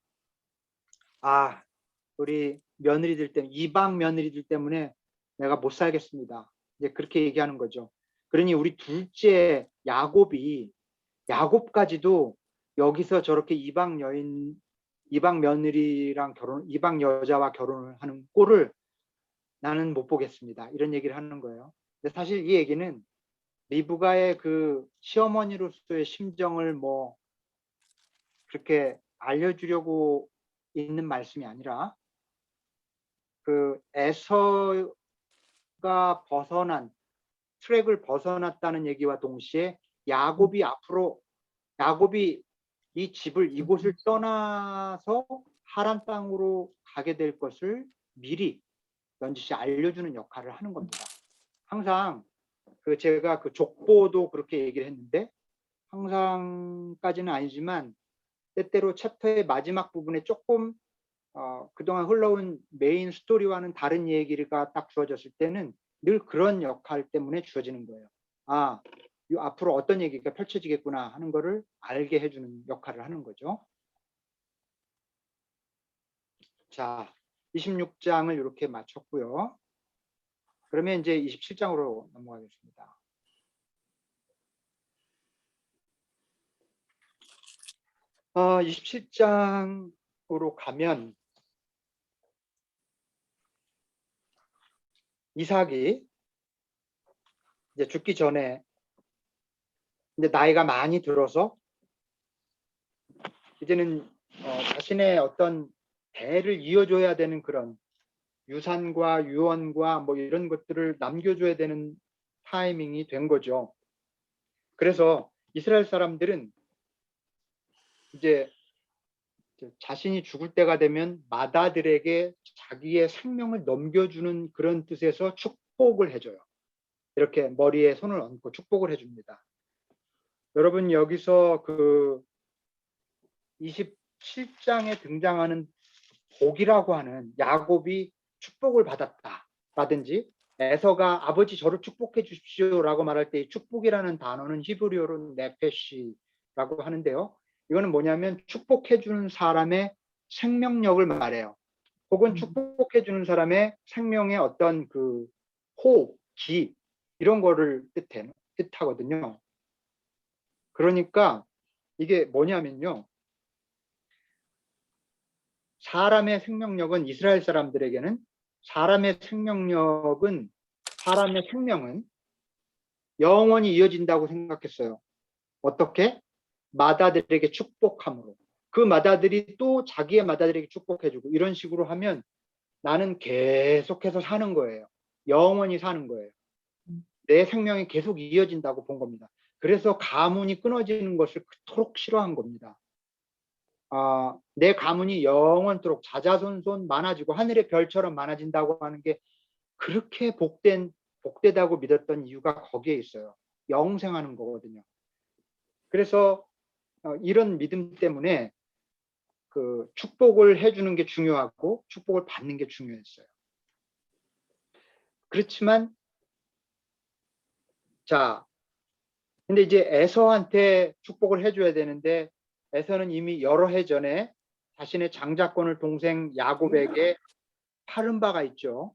우리 며느리들 때문에 이방 며느리들 때문에 내가 못 살겠습니다. 이제 그렇게 얘기하는 거죠. 그러니 우리 둘째 야곱까지도 여기서 저렇게 이방 며느리랑 이방 여자와 결혼을 하는 꼴을 나는 못 보겠습니다. 이런 얘기를 하는 거예요. 근데 사실 이 얘기는 리브가의 그 시어머니로서의 심정을 뭐 그렇게 알려주려고 있는 말씀이 아니라 그 에서가 트랙을 벗어났다는 얘기와 동시에 야곱이 이곳을 떠나서 하란 땅으로 가게 될 것을 미리 넌지시 알려주는 역할을 하는 겁니다. 항상 제가 그 족보도 그렇게 얘기를 했는데 항상까지는 아니지만 때때로 챕터의 마지막 부분에 조금 그동안 흘러온 메인 스토리와는 다른 얘기가 딱 주어졌을 때는 늘 그런 역할 때문에 주어지는 거예요. 앞으로 어떤 얘기가 펼쳐지겠구나 하는 거를 알게 해주는 역할을 하는 거죠. 자, 26장을 이렇게 마쳤고요. 그러면 이제 27장으로 넘어가겠습니다. 어, 27장으로 가면 이삭이 이제 죽기 전에 이제 나이가 많이 들어서 이제는 자신의 어떤 대를 이어줘야 되는 그런 유산과 유언과 뭐 이런 것들을 남겨줘야 되는 타이밍이 된 거죠. 그래서 이스라엘 사람들은 이제 자신이 죽을 때가 되면 맏아들에게 자기의 생명을 넘겨주는 그런 뜻에서 축복을 해줘요. 이렇게 머리에 손을 얹고 축복을 해줍니다. 여러분 여기서 그 27장에 등장하는 복이라고 하는 야곱이 축복을 받았다라든지 에서가 아버지 저를 축복해 주십시오라고 말할 때 축복이라는 단어는 히브리어로 네페시라고 하는데요. 이거는 뭐냐면 축복해 주는 사람의 생명력을 말해요. 혹은 축복해 주는 사람의 생명의 어떤 그 호흡, 기 이런 거를 뜻하거든요. 그러니까 이게 뭐냐면요. 사람의 생명력은 이스라엘 사람들에게는 사람의 생명은 영원히 이어진다고 생각했어요. 어떻게? 맏아들에게 축복함으로. 그 맏아들이 또 자기의 맏아들에게 축복해주고 이런 식으로 하면 나는 계속해서 사는 거예요. 영원히 사는 거예요. 내 생명이 계속 이어진다고 본 겁니다. 그래서 가문이 끊어지는 것을 그토록 싫어한 겁니다. 내 가문이 영원토록 자자손손 많아지고 하늘의 별처럼 많아진다고 하는 게 그렇게 복되다고 믿었던 이유가 거기에 있어요. 영생하는 거거든요. 그래서 이런 믿음 때문에 그 축복을 해주는 게 중요하고 축복을 받는 게 중요했어요. 그렇지만 근데 이제 에서한테 축복을 해줘야 되는데 에서는 이미 여러 해 전에 자신의 장자권을 동생 야곱에게 팔은 바가 있죠.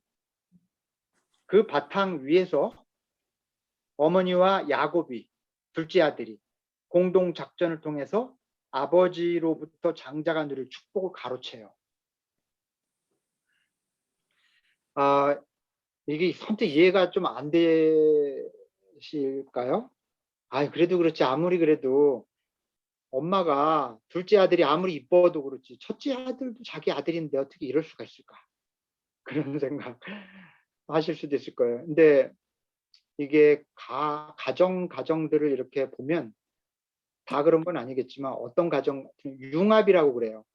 그 바탕 위에서 어머니와 야곱이 둘째 아들이 공동 작전을 통해서 아버지로부터 장자가 누릴 축복을 가로채요. 이게 선뜻 이해가 좀 안 되실까요? 그래도 그렇지 아무리 그래도 엄마가 둘째 아들이 아무리 이뻐도 그렇지 첫째 아들도 자기 아들인데 어떻게 이럴 수가 있을까? 그런 생각 하실 수도 있을 거예요. 근데 이게 가정들을 이렇게 보면 다 그런 건 아니겠지만 어떤 가정 융합이라고 그래요.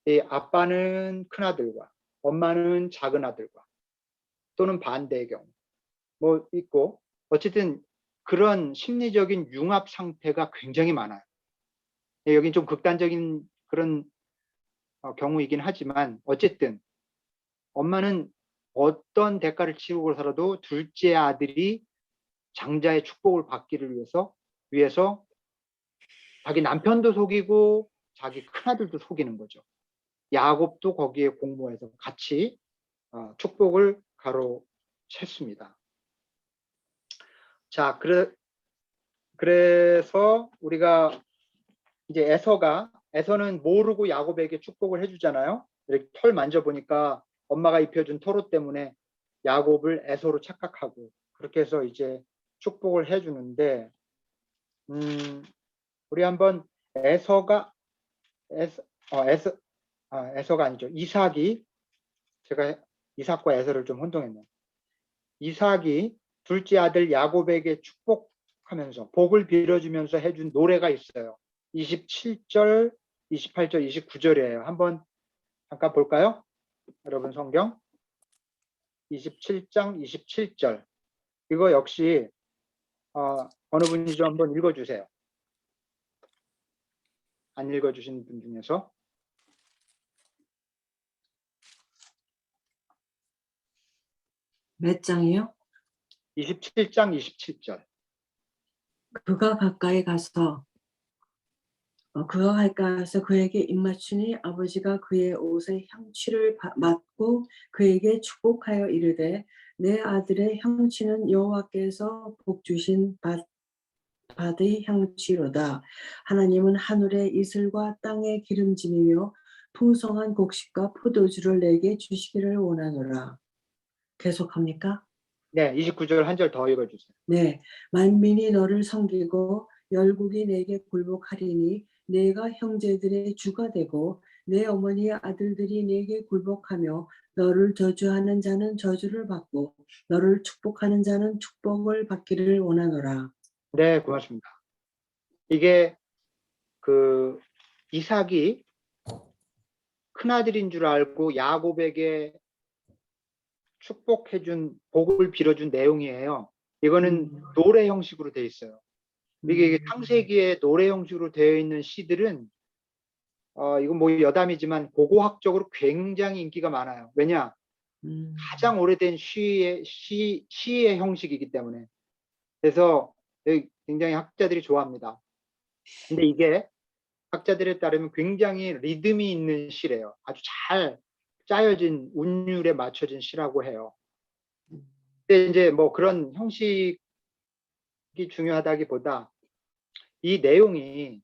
이 아빠는 큰 아들과 엄마는 작은 아들과 또는 반대의 경우 뭐 있고 어쨌든 그런 심리적인 융합 상태가 굉장히 많아요. 여긴 좀 극단적인 그런 경우이긴 하지만 어쨌든 엄마는 어떤 대가를 치르고서라도 둘째 아들이 장자의 축복을 받기를 위해서 자기 남편도 속이고 자기 큰아들도 속이는 거죠. 야곱도 거기에 공모해서 같이 축복을 가로챘습니다. 자, 그래서 우리가 이제 에서는 모르고 야곱에게 축복을 해주잖아요. 이렇게 털 만져보니까 엄마가 입혀준 털옷 때문에 야곱을 에서로 착각하고 그렇게 해서 이제 축복을 해주는데, 우리 한번 에서가 아니죠. 제가 이삭과 에서를 좀 혼동했네요. 이삭이 둘째 아들 야곱에게 축복하면서 복을 빌어주면서 해준 노래가 있어요. 27절, 28절, 29절이에요. 한번 잠깐 볼까요? 여러분 성경 27장 27절. 이거 역시 어느 분이 좀 한번 읽어주세요. 안 읽어주신 분 중에서. 몇 장이요? 27장 27절. 그가 가까이 가서 그에게 입맞추니 아버지가 그의 옷에 향취를 맡고 그에게 축복하여 이르되 내 아들의 향취는 여호와께서 복 주신 밭의 향취로다. 하나님은 하늘의 이슬과 땅의 기름짐이며 풍성한 곡식과 포도주를 내게 주시기를 원하노라. 계속합니까? 네, 29절 한 절 더 읽어주세요. 네, 만민이 너를 섬기고 열국이 내게 굴복하리니 내가 형제들의 주가 되고 내 어머니의 아들들이 내게 굴복하며 너를 저주하는 자는 저주를 받고 너를 축복하는 자는 축복을 받기를 원하노라. 네, 고맙습니다. 이게 이삭이 큰아들인 줄 알고 야곱에게 축복해준, 복을 빌어준 내용이에요. 이거는 노래 형식으로 되어 있어요. 이게 창세기에 노래 형식으로 되어 있는 시들은 이건 뭐 여담이지만 고고학적으로 굉장히 인기가 많아요. 왜냐? 가장 오래된 시의 형식이기 때문에. 그래서 굉장히 학자들이 좋아합니다. 근데 이게 학자들에 따르면 굉장히 리듬이 있는 시래요. 아주 잘 짜여진 운율에 맞춰진 시라고 해요. 근데 이제 뭐 그런 형식이 중요하다기보다 이 내용이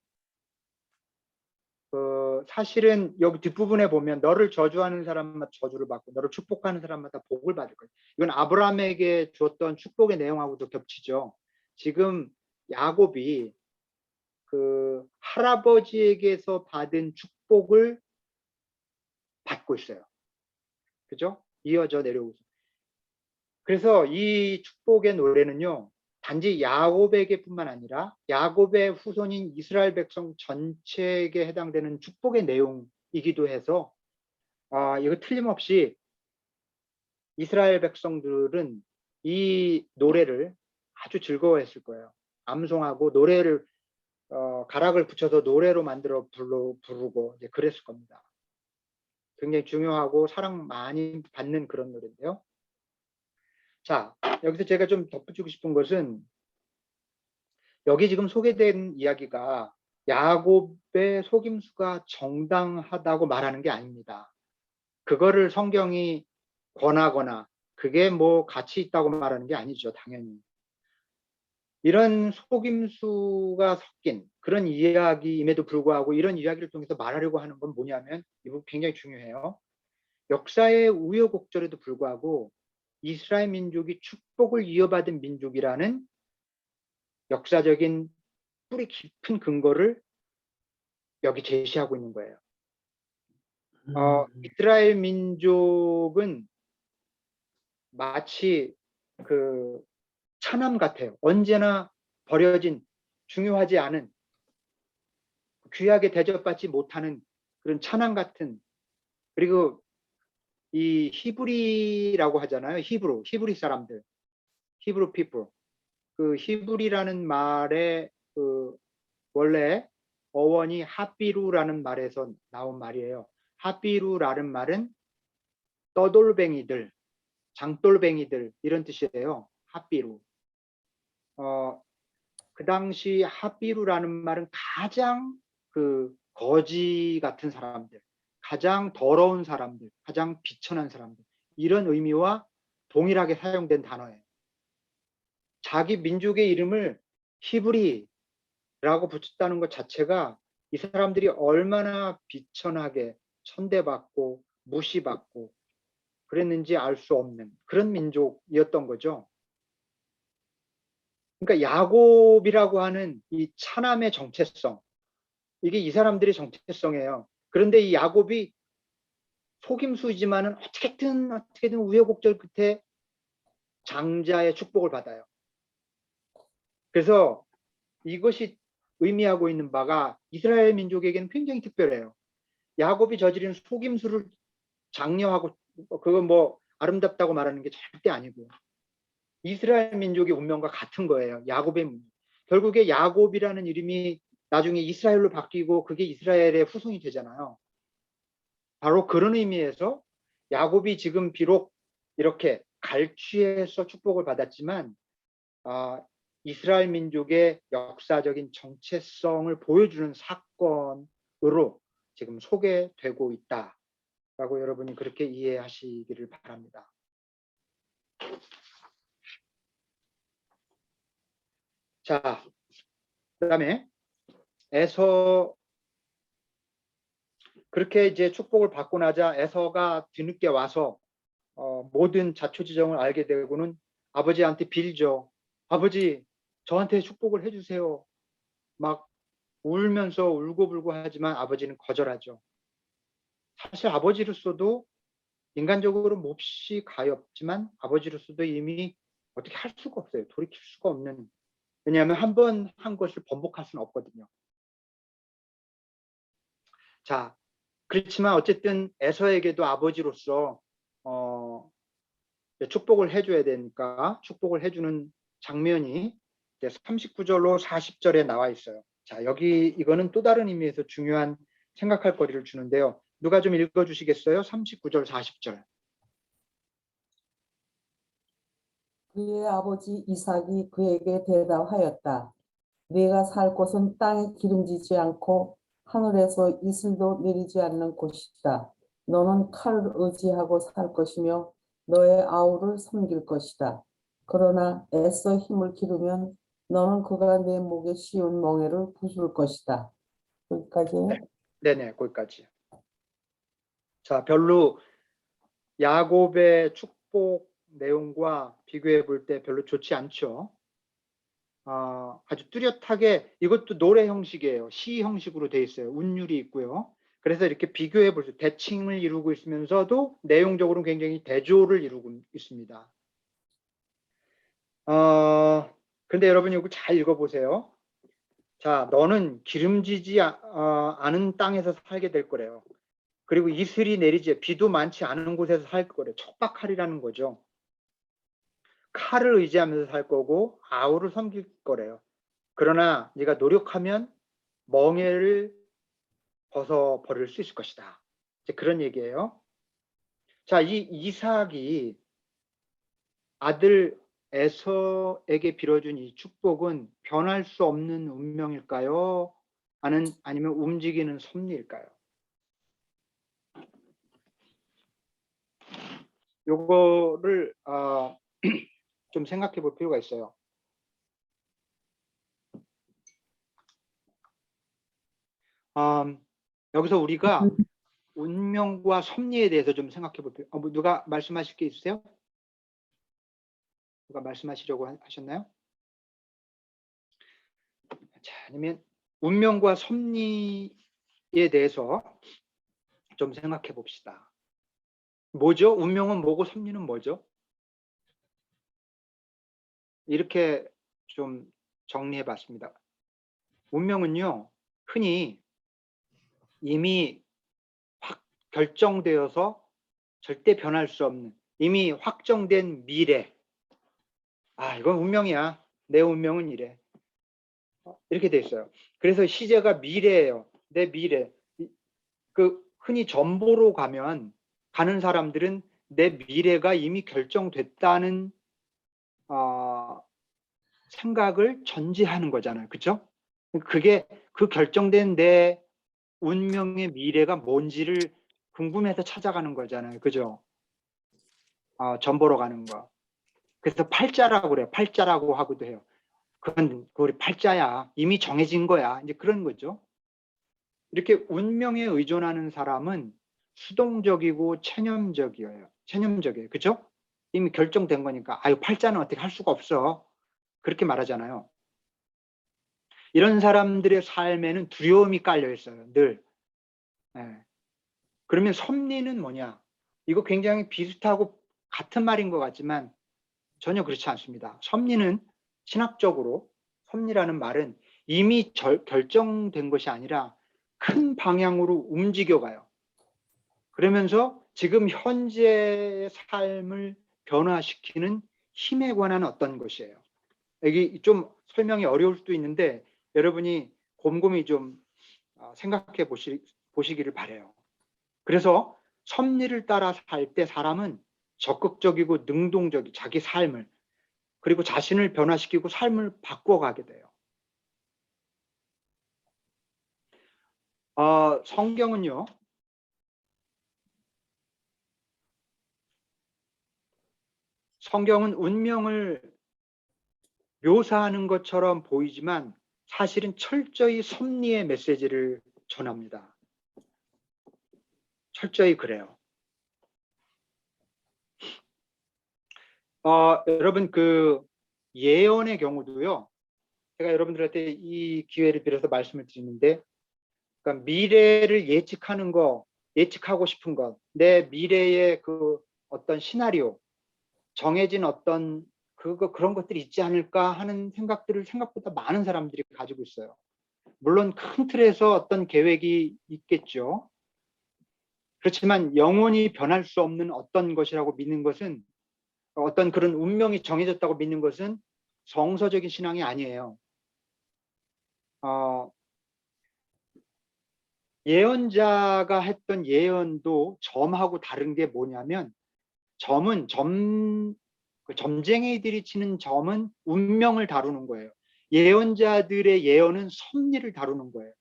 사실은 여기 뒷부분에 보면 너를 저주하는 사람마다 저주를 받고 너를 축복하는 사람마다 복을 받을 거예요. 이건 아브라함에게 줬던 축복의 내용하고도 겹치죠. 지금 야곱이 할아버지에게서 받은 축복을 받고 있어요. 그죠? 이어져 내려오고 있어요. 그래서 이 축복의 노래는요, 단지 야곱에게뿐만 아니라 야곱의 후손인 이스라엘 백성 전체에게 해당되는 축복의 내용이기도 해서 이거 틀림없이 이스라엘 백성들은 이 노래를 아주 즐거워했을 거예요. 암송하고 노래를 가락을 붙여서 노래로 만들어 부르고 이제 그랬을 겁니다. 굉장히 중요하고 사랑 많이 받는 그런 노래인데요. 자, 여기서 제가 좀 덧붙이고 싶은 것은 여기 지금 소개된 이야기가 야곱의 속임수가 정당하다고 말하는 게 아닙니다. 그거를 성경이 권하거나 그게 뭐 가치 있다고 말하는 게 아니죠, 당연히. 이런 속임수가 섞인 그런 이야기임에도 불구하고 이런 이야기를 통해서 말하려고 하는 건 뭐냐면 이 부분 굉장히 중요해요. 역사의 우여곡절에도 불구하고 이스라엘 민족이 축복을 이어받은 민족이라는 역사적인 뿌리 깊은 근거를 여기 제시하고 있는 거예요. 이스라엘 민족은 마치 천암 같아요. 언제나 버려진, 중요하지 않은, 귀하게 대접받지 못하는 그런 천암 같은, 그리고 이 히브리라고 하잖아요. 히브리 사람들, 히브리 people. 히브리라는 말의 원래 어원이 하비루라는 말에서 나온 말이에요. 하비루라는 말은 떠돌뱅이들, 장돌뱅이들 이런 뜻이에요. 핫비루. 그 당시 핫비루라는 말은 가장 그 거지 같은 사람들, 가장 더러운 사람들, 가장 비천한 사람들 이런 의미와 동일하게 사용된 단어예요. 자기 민족의 이름을 히브리라고 붙였다는 것 자체가 이 사람들이 얼마나 비천하게 천대받고 무시받고 그랬는지 알 수 없는 그런 민족이었던 거죠. 그러니까 야곱이라고 하는 이 차남의 정체성, 이게 이 사람들의 정체성이에요. 그런데 이 야곱이 속임수이지만은 어떻게든 우여곡절 끝에 장자의 축복을 받아요. 그래서 이것이 의미하고 있는 바가 이스라엘 민족에게는 굉장히 특별해요. 야곱이 저지른 속임수를 장려하고 그건 뭐 아름답다고 말하는 게 절대 아니고 이스라엘 민족의 운명과 같은 거예요. 야곱의 운명. 결국에 야곱이라는 이름이 나중에 이스라엘로 바뀌고 그게 이스라엘의 후손이 되잖아요. 바로 그런 의미에서 야곱이 지금 비록 이렇게 갈취해서 축복을 받았지만 이스라엘 민족의 역사적인 정체성을 보여주는 사건으로 지금 소개되고 있다라고 여러분이 그렇게 이해하시기를 바랍니다. 자, 그다음에 에서 그렇게 이제 축복을 받고 나자 에서가 뒤늦게 와서 모든 자초지정을 알게 되고는 아버지한테 빌죠. 아버지, 저한테 축복을 해주세요. 막 울면서 울고불고 하지만 아버지는 거절하죠. 사실 아버지로서도 인간적으로 몹시 가엾지만 아버지로서도 이미 어떻게 할 수가 없어요. 돌이킬 수가 없는. 왜냐하면 한 번 한 것을 번복할 수는 없거든요. 자, 그렇지만 어쨌든 에서에게도 아버지로서 축복을 해줘야 되니까 축복을 해주는 장면이 39절로 40절에 나와 있어요. 자, 여기 이거는 또 다른 의미에서 중요한 생각할 거리를 주는데요. 누가 좀 읽어주시겠어요? 39절, 40절. 그의 아버지 이삭이 그에게 대답하였다. 네가 살 곳은 땅에 기름지지 않고 하늘에서 이슬도 내리지 않는 곳이다. 너는 칼을 의지하고 살 것이며 너의 아우를 섬길 것이다. 그러나 애써 힘을 기르면 너는 그가 내 목에 씌운 멍에를 부술 것이다. 여기까지. 네네, 거기까지. 자, 별로 야곱의 축복 내용과 비교해 볼 때 별로 좋지 않죠. 아주 뚜렷하게 이것도 노래 형식이에요. 시 형식으로 되어 있어요. 운율이 있고요. 그래서 이렇게 비교해 볼 때 대칭을 이루고 있으면서도 내용적으로는 굉장히 대조를 이루고 있습니다. 근데 여러분 이거 잘 읽어보세요. 자, 너는 기름지지 않은 땅에서 살게 될 거래요. 그리고 이슬이 내리지 비도 많지 않은 곳에서 살 거래요. 척박하리라는 거죠. 칼을 의지하면서 살 거고 아우를 섬길 거래요. 그러나 네가 노력하면 멍에를 벗어버릴 수 있을 것이다. 이제 그런 얘기예요. 자, 이 이삭이 아들 에서에게 빌어준 이 축복은 변할 수 없는 운명일까요? 아니면 움직이는 섭리일까요? 요거를 좀 생각해 볼 필요가 있어요. 여기서 우리가 운명과 섭리에 대해서 좀 생각해 볼 필요. 누가 말씀하실 게 있으세요? 누가 말씀하시려고 하셨나요? 자, 아니면 운명과 섭리에 대해서 좀 생각해 봅시다. 뭐죠? 운명은 뭐고 섭리는 뭐죠? 이렇게 좀 정리해 봤습니다. 운명은요, 흔히 이미 확 결정되어서 절대 변할 수 없는 이미 확정된 미래. 이건 운명이야. 내 운명은 이래. 이렇게 돼 있어요. 그래서 시제가 미래예요. 내 미래. 그 흔히 전보로 가는 사람들은 내 미래가 이미 결정됐다는 생각을 전제하는 거잖아요. 그렇죠? 그게 그 결정된 내 운명의 미래가 뭔지를 궁금해서 찾아가는 거잖아요. 그죠? 점 보러 가는 거. 그래서 팔자라고 그래요. 팔자라고 하기도 해요. 그건 우리 팔자야. 이미 정해진 거야. 이제 그런 거죠. 이렇게 운명에 의존하는 사람은 수동적이고 체념적이에요. 체념적이에요. 그죠? 이미 결정된 거니까 아유 팔자는 어떻게 할 수가 없어. 그렇게 말하잖아요. 이런 사람들의 삶에는 두려움이 깔려 있어요. 늘. 네. 그러면 섭리는 뭐냐? 이거 굉장히 비슷하고 같은 말인 것 같지만 전혀 그렇지 않습니다. 섭리는 신학적으로 섭리라는 말은 이미 결정된 것이 아니라 큰 방향으로 움직여가요. 그러면서 지금 현재의 삶을 변화시키는 힘에 관한 어떤 것이에요. 여기 좀 설명이 어려울 수도 있는데 여러분이 곰곰이 좀 생각해 보시기를 바라요. 그래서 섭리를 따라 살 때 사람은 적극적이고 능동적인 자기 삶을 그리고 자신을 변화시키고 삶을 바꿔가게 돼요. 성경은요. 성경은 운명을 묘사하는 것처럼 보이지만 사실은 철저히 섭리의 메시지를 전합니다. 철저히 그래요. 여러분 그 예언의 경우도요. 제가 여러분들한테 이 기회를 빌어서 말씀을 드리는데 그러니까 미래를 예측하는 거, 예측하고 싶은 것, 내 미래의 그 어떤 시나리오, 정해진 어떤 그런 것들이 있지 않을까 하는 생각들을 생각보다 많은 사람들이 가지고 있어요. 물론 큰 틀에서 어떤 계획이 있겠죠. 그렇지만 영원히 변할 수 없는 어떤 것이라고 믿는 것은 어떤 그런 운명이 정해졌다고 믿는 것은 성서적인 신앙이 아니에요. 예언자가 했던 예언도 점하고 다른 게 뭐냐면 점은 점쟁이들이 치는 점은 운명을 다루는 거예요. 예언자들의 예언은 섭리를 다루는 거예요.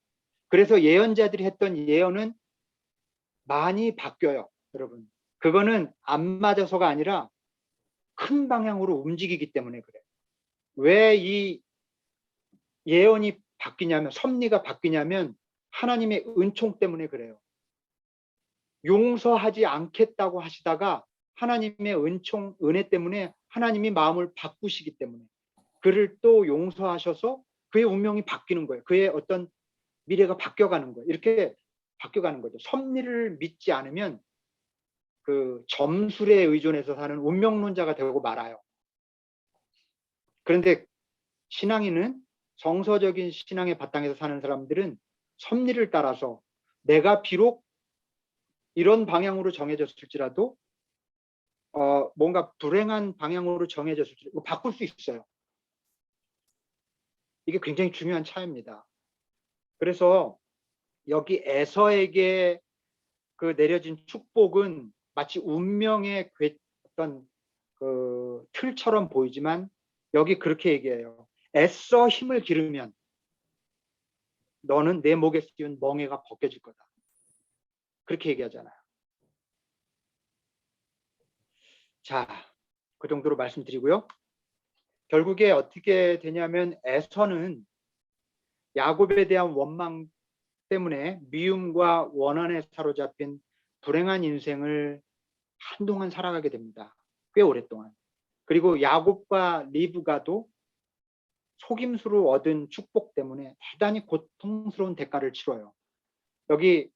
그래서 예언자들이 했던 예언은 많이 바뀌어요. 여러분 그거는 안 맞아서가 아니라 큰 방향으로 움직이기 때문에 그래요. 왜 이 예언이 바뀌냐면 섭리가 바뀌냐면 하나님의 은총 때문에 그래요. 용서하지 않겠다고 하시다가 하나님의 은총, 은혜 때문에 하나님이 마음을 바꾸시기 때문에 그를 또 용서하셔서 그의 운명이 바뀌는 거예요. 그의 어떤 미래가 바뀌어가는 거예요. 이렇게 바뀌어가는 거죠. 섭리를 믿지 않으면 그 점술에 의존해서 사는 운명론자가 되고 말아요. 그런데 신앙인은 정서적인 신앙의 바탕에서 사는 사람들은 섭리를 따라서 내가 비록 이런 방향으로 정해졌을지라도 뭔가 불행한 방향으로 정해졌을지라도 바꿀 수 있어요. 이게 굉장히 중요한 차이입니다. 그래서 여기 에서에게 그 내려진 축복은 마치 운명의 어떤 그 틀처럼 보이지만 여기 그렇게 얘기해요. 애써 힘을 기르면 너는 내 목에 씌운 멍에가 벗겨질 거다. 그렇게 얘기하잖아요. 자, 그 정도로 말씀드리고요. 결국에 어떻게 되냐면 에서는 야곱에 대한 원망 때문에 미움과 원한에 사로잡힌 불행한 인생을 한동안 살아가게 됩니다. 꽤 오랫동안. 그리고 야곱과 리브가도 속임수로 얻은 축복 때문에 대단히 고통스러운 대가를 치러요. 여기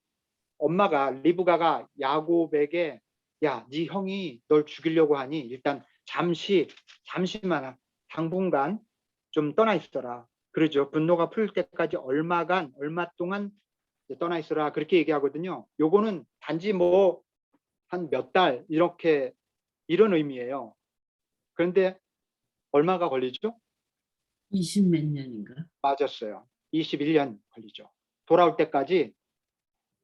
엄마가 리브가가 야곱에게 야, 네 형이 널 죽이려고 하니 일단 잠시만 당분간 좀 떠나 있어라. 그러죠. 분노가 풀릴 때까지 얼마 동안 떠나 있어라. 그렇게 얘기하거든요. 요거는 단지 뭐 한 몇 달 이렇게 이런 의미예요. 그런데 얼마가 걸리죠? 20 몇 년인가? 맞았어요. 21년 걸리죠. 돌아올 때까지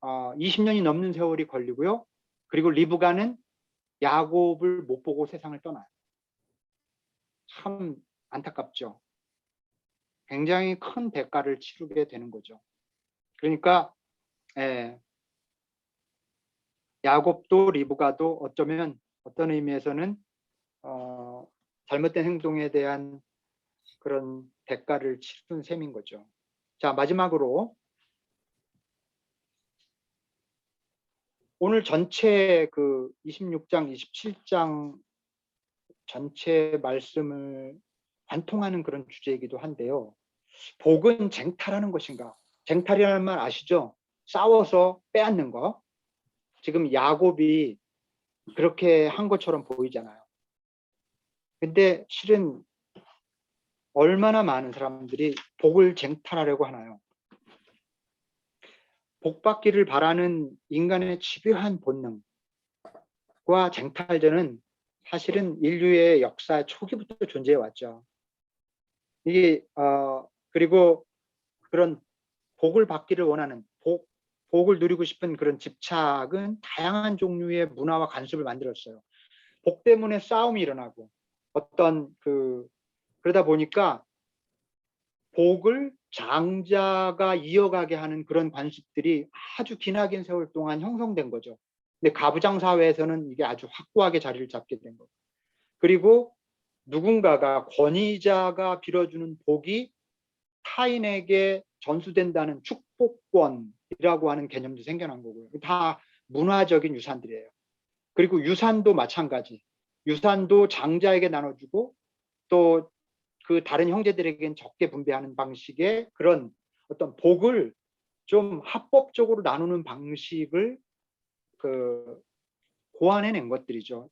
20년이 넘는 세월이 걸리고요. 그리고 리브가는 야곱을 못 보고 세상을 떠나요. 참 안타깝죠. 굉장히 큰 대가를 치르게 되는 거죠. 그러니까 야곱도 리브가도 어쩌면 어떤 의미에서는 잘못된 행동에 대한 그런 대가를 치른 셈인 거죠. 자, 마지막으로 오늘 전체 그 26장, 27장 전체 말씀을 관통하는 그런 주제이기도 한데요. 복은 쟁탈하는 것인가? 쟁탈이라는 말 아시죠? 싸워서 빼앗는 거. 지금 야곱이 그렇게 한 것처럼 보이잖아요. 근데 실은 얼마나 많은 사람들이 복을 쟁탈하려고 하나요? 복 받기를 바라는 인간의 집요한 본능과 쟁탈전은 사실은 인류의 역사 초기부터 존재해 왔죠. 이게 그리고 그런 복을 받기를 원하는 복을 누리고 싶은 그런 집착은 다양한 종류의 문화와 관습을 만들었어요. 복 때문에 싸움이 일어나고 그러다 보니까 복을 장자가 이어가게 하는 그런 관습들이 아주 기나긴 세월 동안 형성된 거죠. 근데 가부장 사회에서는 이게 아주 확고하게 자리를 잡게 된 거고, 그리고 누군가가 권위자가 빌어주는 복이 타인에게 전수된다는 축복권이라고 하는 개념도 생겨난 거고요. 다 문화적인 유산들이에요. 그리고 유산도 마찬가지. 유산도 장자에게 나눠주고 또 그 다른 형제들에겐 적게 분배하는 방식의 그런 어떤 복을 좀 합법적으로 나누는 방식을 고안해낸 것들이죠.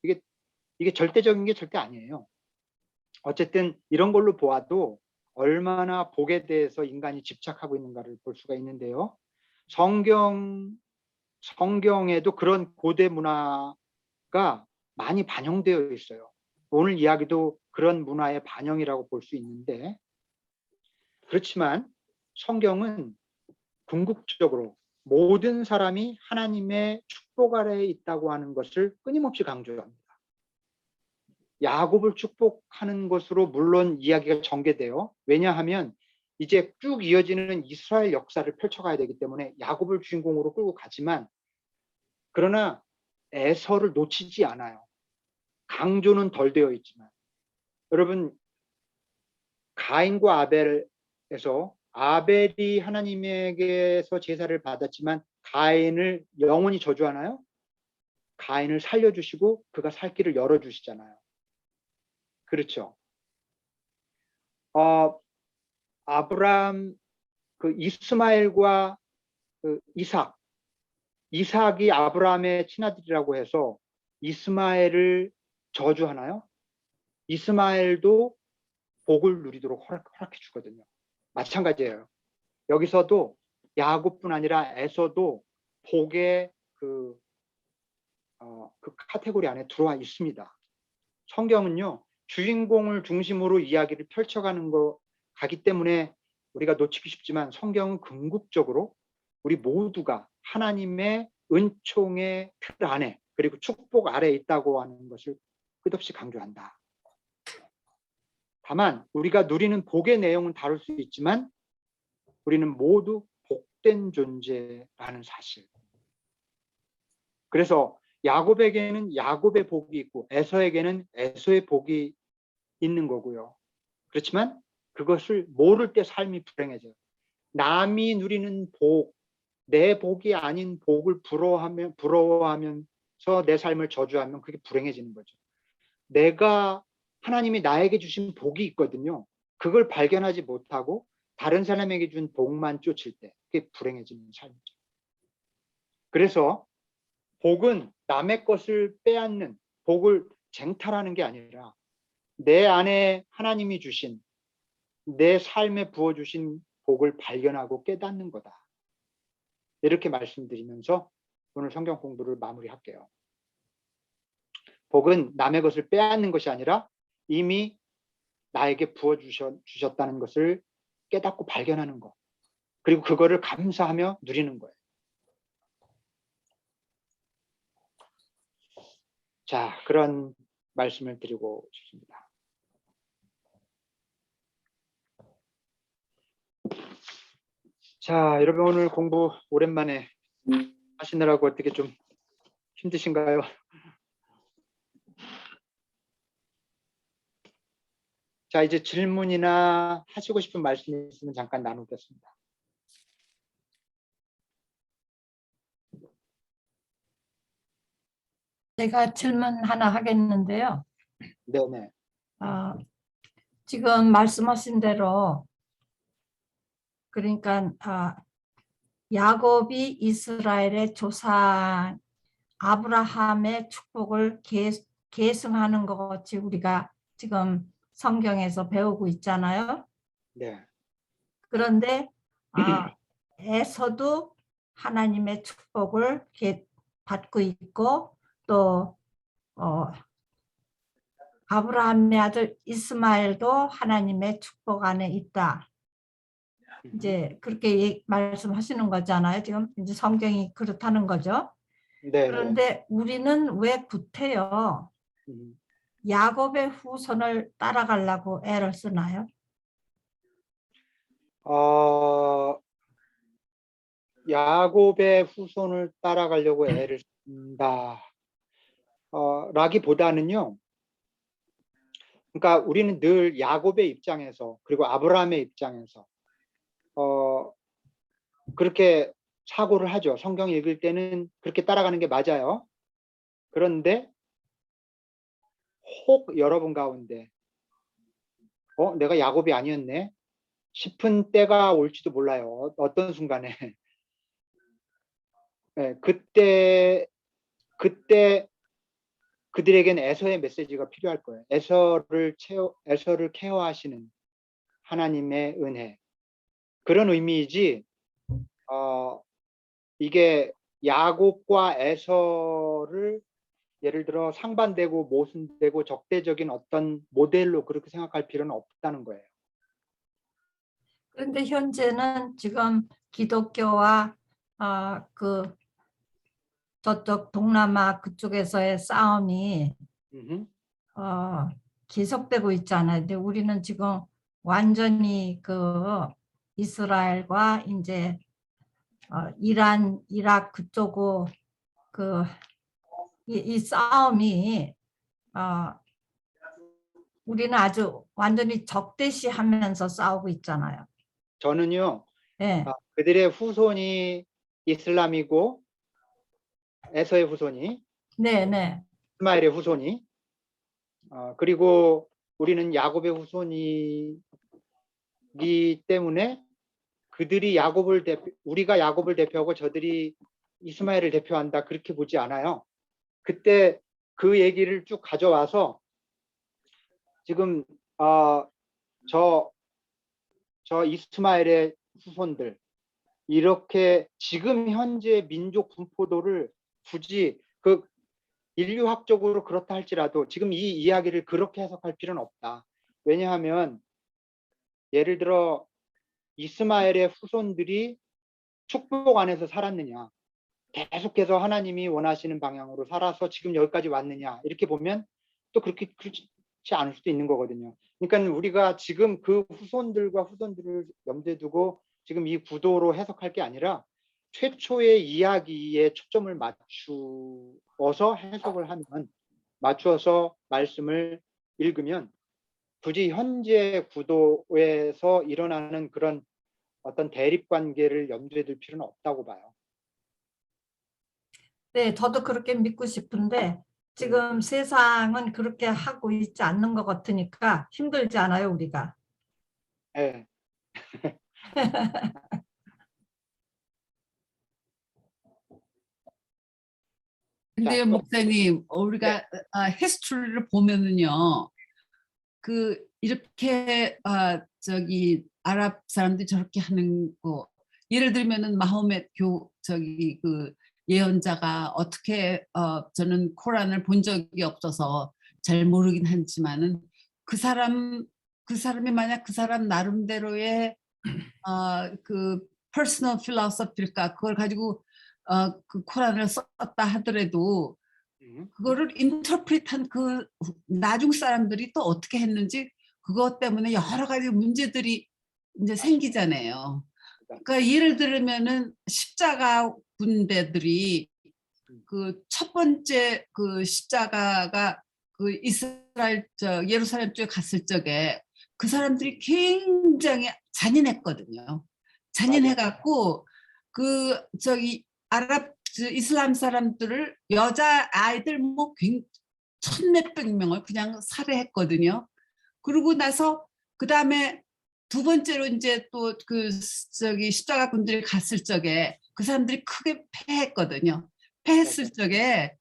이게 절대적인 게 절대 아니에요. 어쨌든 이런 걸로 보아도 얼마나 복에 대해서 인간이 집착하고 있는가를 볼 수가 있는데요. 성경에도 그런 고대 문화가 많이 반영되어 있어요. 오늘 이야기도 그런 문화의 반영이라고 볼 수 있는데, 그렇지만 성경은 궁극적으로 모든 사람이 하나님의 축복 아래에 있다고 하는 것을 끊임없이 강조합니다. 야곱을 축복하는 것으로 물론 이야기가 전개돼요. 왜냐하면 이제 쭉 이어지는 이스라엘 역사를 펼쳐가야 되기 때문에 야곱을 주인공으로 끌고 가지만, 그러나 에서를 놓치지 않아요. 강조는 덜 되어 있지만. 여러분, 가인과 아벨에서 아벨이 하나님에게서 제사를 받았지만 가인을 영원히 저주하나요? 가인을 살려주시고 그가 살 길을 열어주시잖아요. 그렇죠. 아브라함, 이스마엘과 이삭이 아브라함의 친아들이라고 해서 이스마엘을 저주하나요? 이스마엘도 복을 누리도록 허락해 주거든요. 마찬가지예요. 여기서도 야곱뿐 아니라 에서도 복의 그 카테고리 안에 들어와 있습니다. 성경은요, 주인공을 중심으로 이야기를 가기 때문에 우리가 놓치기 쉽지만, 성경은 궁극적으로 우리 모두가 하나님의 은총의 틀 안에 그리고 축복 아래에 있다고 하는 것을 끝없이 강조한다. 다만 우리가 누리는 복의 내용은 다를 수 있지만 우리는 모두 복된 존재라는 사실. 그래서 야곱에게는 야곱의 복이 있고 에서에게는 에서의 복이 있는 거고요. 그렇지만 그것을 모를 때 삶이 불행해져요. 남이 누리는 복, 내 복이 아닌 복을 부러워하면서 내 삶을 저주하면 그게 불행해지는 거죠. 하나님이 나에게 주신 복이 있거든요. 그걸 발견하지 못하고 다른 사람에게 준 복만 쫓을 때 그게 불행해지는 삶이죠. 그래서 복은 남의 것을 빼앗는, 복을 쟁탈하는 게 아니라 내 안에 하나님이 주신, 내 삶에 부어주신 복을 발견하고 깨닫는 거다. 이렇게 말씀드리면서 오늘 성경 공부를 마무리할게요. 복은 남의 것을 빼앗는 것이 아니라 이미 나에게 부어주셨다는 것을 깨닫고 발견하는 것. 그리고 그거를 감사하며 누리는 거예요. 자, 그런 말씀을 드리고 싶습니다. 자, 여러분 오늘 공부 오랜만에 하시느라고 어떻게 좀 힘드신가요? 자, 이제 질문이나 하시고 싶은 말씀이 있으면 잠깐 나누겠습니다. 제가 질문 하나 하겠는데요. 네네. 지금 말씀하신 대로 그러니까 야곱이 이스라엘의 조상 아브라함의 축복을 계승하는 것 같이 우리가 지금 성경에서 배우고 있잖아요. 네. 그런데 에서도 하나님의 축복을 받고 있고 또 아브라함의 아들 이스마엘도 하나님의 축복 안에 있다. 이제 그렇게 말씀하시는 거잖아요. 지금 이제 성경이 그렇다는 거죠. 네. 그런데 우리는 왜 구태여 야곱의 후손을 따라가려고 애를 쓰나요? 야곱의 후손을 따라가려고 애를 쓴다. 라기보다는요. 그러니까 우리는 늘 야곱의 입장에서 그리고 아브라함의 입장에서 그렇게 사고를 하죠. 성경 읽을 때는 그렇게 따라가는 게 맞아요. 그런데 혹 여러분 가운데 내가 야곱이 아니었네 싶은 때가 올지도 몰라요. 어떤 순간에. 네, 그때 그들에겐 에서의 메시지가 필요할 거예요. 에서를 케어하시는 하나님의 은혜. 그런 의미이지 이게 야곱과 에서를 예를 들어 상반되고 모순되고 적대적인 어떤 모델로 그렇게 생각할 필요는 없다는 거예요. 그런데 현재는 지금 기독교와 그 저쪽 동남아 그쪽에서의 싸움이 계속되고 있잖아요. 근데 우리는 지금 완전히 그 이스라엘과 이제 이란, 이락 그쪽으로 이 싸움이 우리는 아주 완전히 적대시하면서 싸우고 있잖아요. 저는요. 네. 그들의 후손이 이슬람이고 에서의 후손이 네. 이스마엘의 후손이 그리고 우리는 야곱의 후손이기 때문에 그들이 우리가 야곱을 대표하고 저들이 이스마엘을 대표한다 그렇게 보지 않아요. 그때 그 얘기를 쭉 가져와서 지금 저 이스마엘의 후손들 이렇게 지금 현재 민족 분포도를 굳이 그 인류학적으로 그렇다 할지라도 지금 이 이야기를 그렇게 해석할 필요는 없다. 왜냐하면 예를 들어 이스마엘의 후손들이 축복 안에서 살았느냐 계속해서 하나님이 원하시는 방향으로 살아서 지금 여기까지 왔느냐 이렇게 보면 또 그렇지 않을 수도 있는 거거든요. 그러니까 우리가 지금 그 후손들과 후손들을 염두에 두고 지금 이 구도로 해석할 게 아니라 최초의 이야기에 초점을 맞추어서 해석을 하면 맞추어서 말씀을 읽으면 굳이 현재 구도에서 일어나는 그런 어떤 대립관계를 염두에 둘 필요는 없다고 봐요. 네, 저도 그렇게 믿고 싶은데 지금 세상은 그렇게 하고 있지 않는 것 같으니까 힘들지 않아요, 우리가? 네. 근데 목사님, 우리가 히스토리를 보면은요, 그 이렇게 저기 아랍 사람들이 저렇게 하는 거, 예를 들면은 마호멧 그 예언자가 어떻게 저는 코란을 본 적이 없어서 잘 모르긴 하지만은 그 사람이 만약 그 사람 나름대로의 그 퍼스널 필로소피일까 그걸 가지고 그 코란을 썼다 하더라도 그거를 인터프리트한 그 나중 사람들이 또 어떻게 했는지 그것 때문에 여러 가지 문제들이 이제 생기잖아요. 그러니까 예를 들면은 십자가 군대들이 그 첫 번째 그 십자가가 그 이스라엘 예루살렘 쪽에 갔을 적에 그 사람들이 굉장히 잔인했거든요. 잔인해갖고 그 아랍 이슬람 사람들을 여자 아이들 뭐 천몇백 명을 그냥 살해했거든요. 그러고 나서 그 다음에 두 번째로 이제 또 그 십자가 군들이 갔을 적에 그 사람들이 크게 패했거든요. 패했을 적에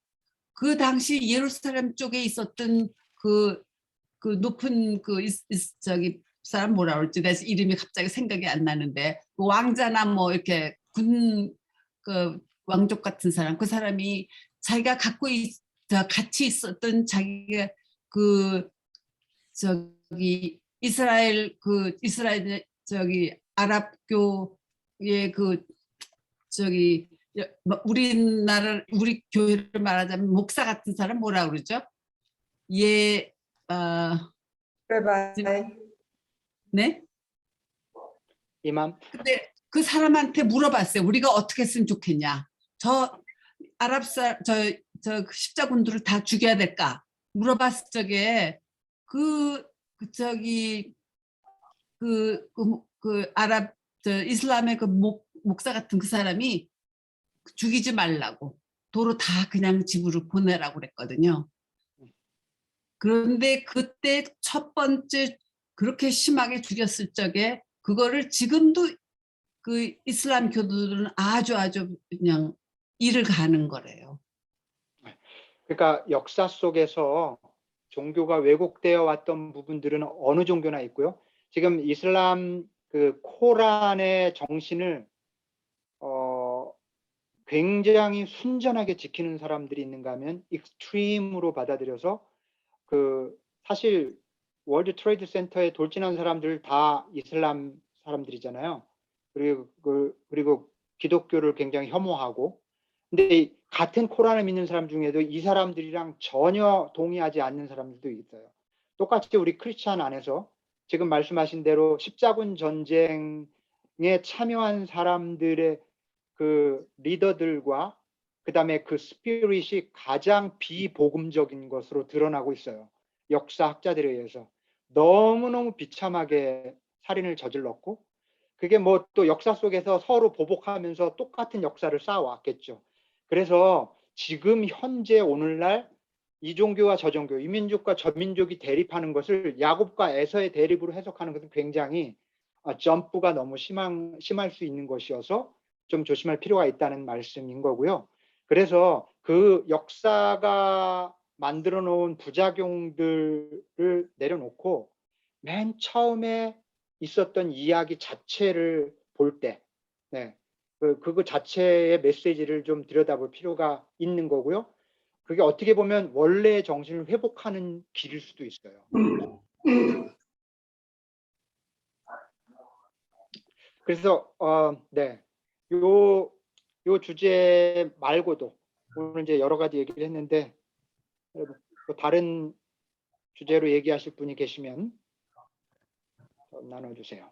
그 당시 예루살렘 쪽에 있었던 그 높은 사람 뭐라 그럴지 내 이름이 갑자기 생각이 안 나는데 그 왕자나 뭐 이렇게 그 왕족 같은 사람 그 사람이 자기가 같이 있었던 자기가 그 이스라엘 아랍교의 우리 교회를 말하자면 목사 같은 사람 뭐라 그러죠? 레바이. 네? 이맘. 근데 그 사람한테 물어봤어요. 우리가 어떻게 했으면 좋겠냐? 저 십자군들을 다 죽여야 될까? 물어봤을 적에 아랍 이슬람의 그 목사 같은 그 사람이 죽이지 말라고 도로 다 그냥 집으로 보내라고 그랬거든요. 그런데 그때 첫 번째 그렇게 심하게 죽였을 적에 그거를 지금도 그 이슬람 교도들은 아주 그냥 이를 가는 거래요. 그러니까 역사 속에서 종교가 왜곡되어 왔던 부분들은 어느 종교나 있고요. 지금 이슬람 그 코란의 정신을 굉장히 순전하게 지키는 사람들이 있는가 하면 익스트림으로 받아들여서 사실 월드 트레이드 센터에 돌진한 사람들 다 이슬람 사람들이잖아요. 그리고 기독교를 굉장히 혐오하고, 근데 같은 코란을 믿는 사람 중에도 이 사람들이랑 전혀 동의하지 않는 사람들도 있어요. 똑같이 우리 크리스찬 안에서 지금 말씀하신 대로 십자군 전쟁에 참여한 사람들의 그 리더들과 그 다음에 그 스피릿이 가장 비복음적인 것으로 드러나고 있어요. 역사학자들에 의해서 너무너무 비참하게 살인을 저질렀고, 그게 뭐 또 역사 속에서 서로 보복하면서 똑같은 역사를 쌓아왔겠죠. 그래서 지금 현재 오늘날 이 종교와 저 종교, 이 민족과 저 민족이 대립하는 것을 야곱과 에서의 대립으로 해석하는 것은 굉장히 점프가 너무 심할 수 있는 것이어서 좀 조심할 필요가 있다는 말씀인 거고요. 그래서 그 역사가 만들어 놓은 부작용들을 내려놓고 맨 처음에 있었던 이야기 자체를 볼 때, 그거 자체의 메시지를 좀 들여다볼 필요가 있는 거고요. 그게 어떻게 보면 원래의 정신을 회복하는 길일 수도 있어요. 그래서 요 주제 말고도 오늘 이제 여러 가지 얘기를 했는데 또 다른 주제로 얘기하실 분이 계시면 나눠주세요.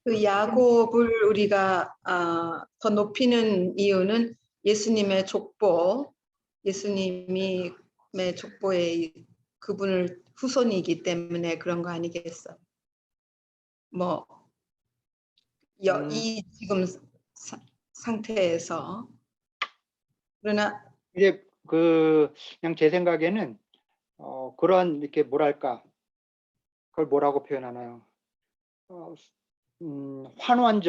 그 야곱을 우리가 더 높이는 이유는 예수님의 족보, 예수님의 족보의 그분을 후손이기 때문에 그런 거 아니겠어? 이 지금 상태에서 그러나 이제 그냥 제 생각에는 그런 이렇게 뭐랄까 그걸 뭐라고 표현하나요? 환원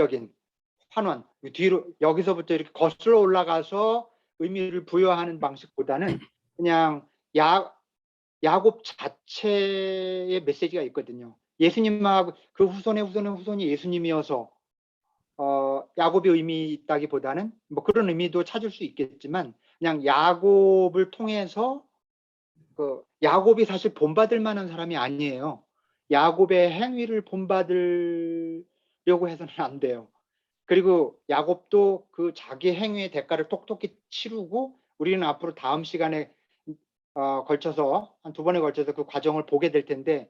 뒤로 여기서부터 이렇게 거슬러 올라가서 의미를 부여하는 방식보다는 그냥 야곱 자체의 메시지가 있거든요. 예수님하고 그 후손의 후손이 예수님이어서 야곱의 의미 있다기보다는 뭐 그런 의미도 찾을 수 있겠지만 그냥 야곱을 통해서 야곱이 사실 본받을 만한 사람이 아니에요. 야곱의 행위를 본받으려고 해서는 안 돼요. 그리고 야곱도 그 자기 행위의 대가를 똑똑히 치르고 우리는 앞으로 다음 시간에 걸쳐서 한 2번에 걸쳐서 그 과정을 보게 될 텐데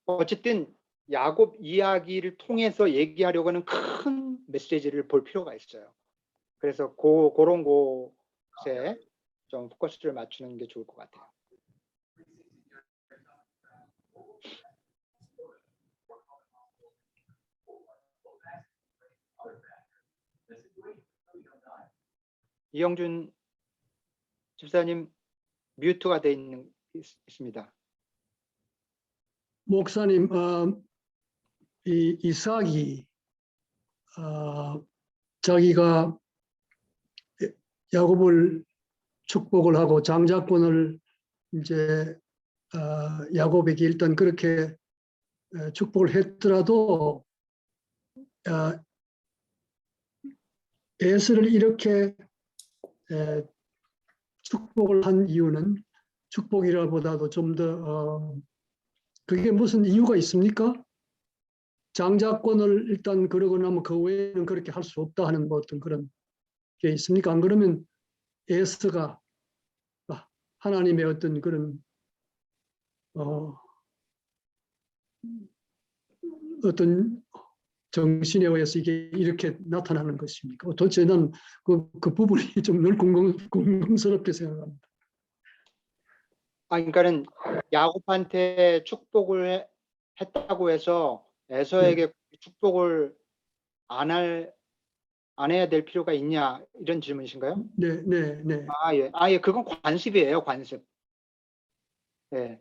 어쨌든 야곱 이야기를 통해서 얘기하려고 하는 큰 메시지를 볼 필요가 있어요. 그래서 그런 곳에 좀 포커스를 맞추는 게 좋을 것 같아요. 이영준 집사님 뮤트가 돼 있습니다. 목사님, 이 이삭이 자기가 야곱을 축복을 하고 장자권을 이제 야곱에게 일단 그렇게 축복을 했더라도 에서를 이렇게 축복을 한 이유는 축복이라보다도 좀 더 그게 무슨 이유가 있습니까? 장자권을 일단 그러고 나면 그 외에는 그렇게 할 수 없다 하는 뭐 어떤 그런 게 있습니까? 안 그러면 에서가 하나님의 어떤 그런 어떤 정신에 의해서 이게 이렇게 나타나는 것입니까? 도대체 난 그 부분이 좀 늘 궁금스럽게 생각합니다. 그러니까는 야곱한테 축복을 했다고 해서 에서에게 축복을 안 해야 될 필요가 있냐 이런 질문이신가요? 네, 네, 네. 예, 그건 관습이에요, 관습. 예,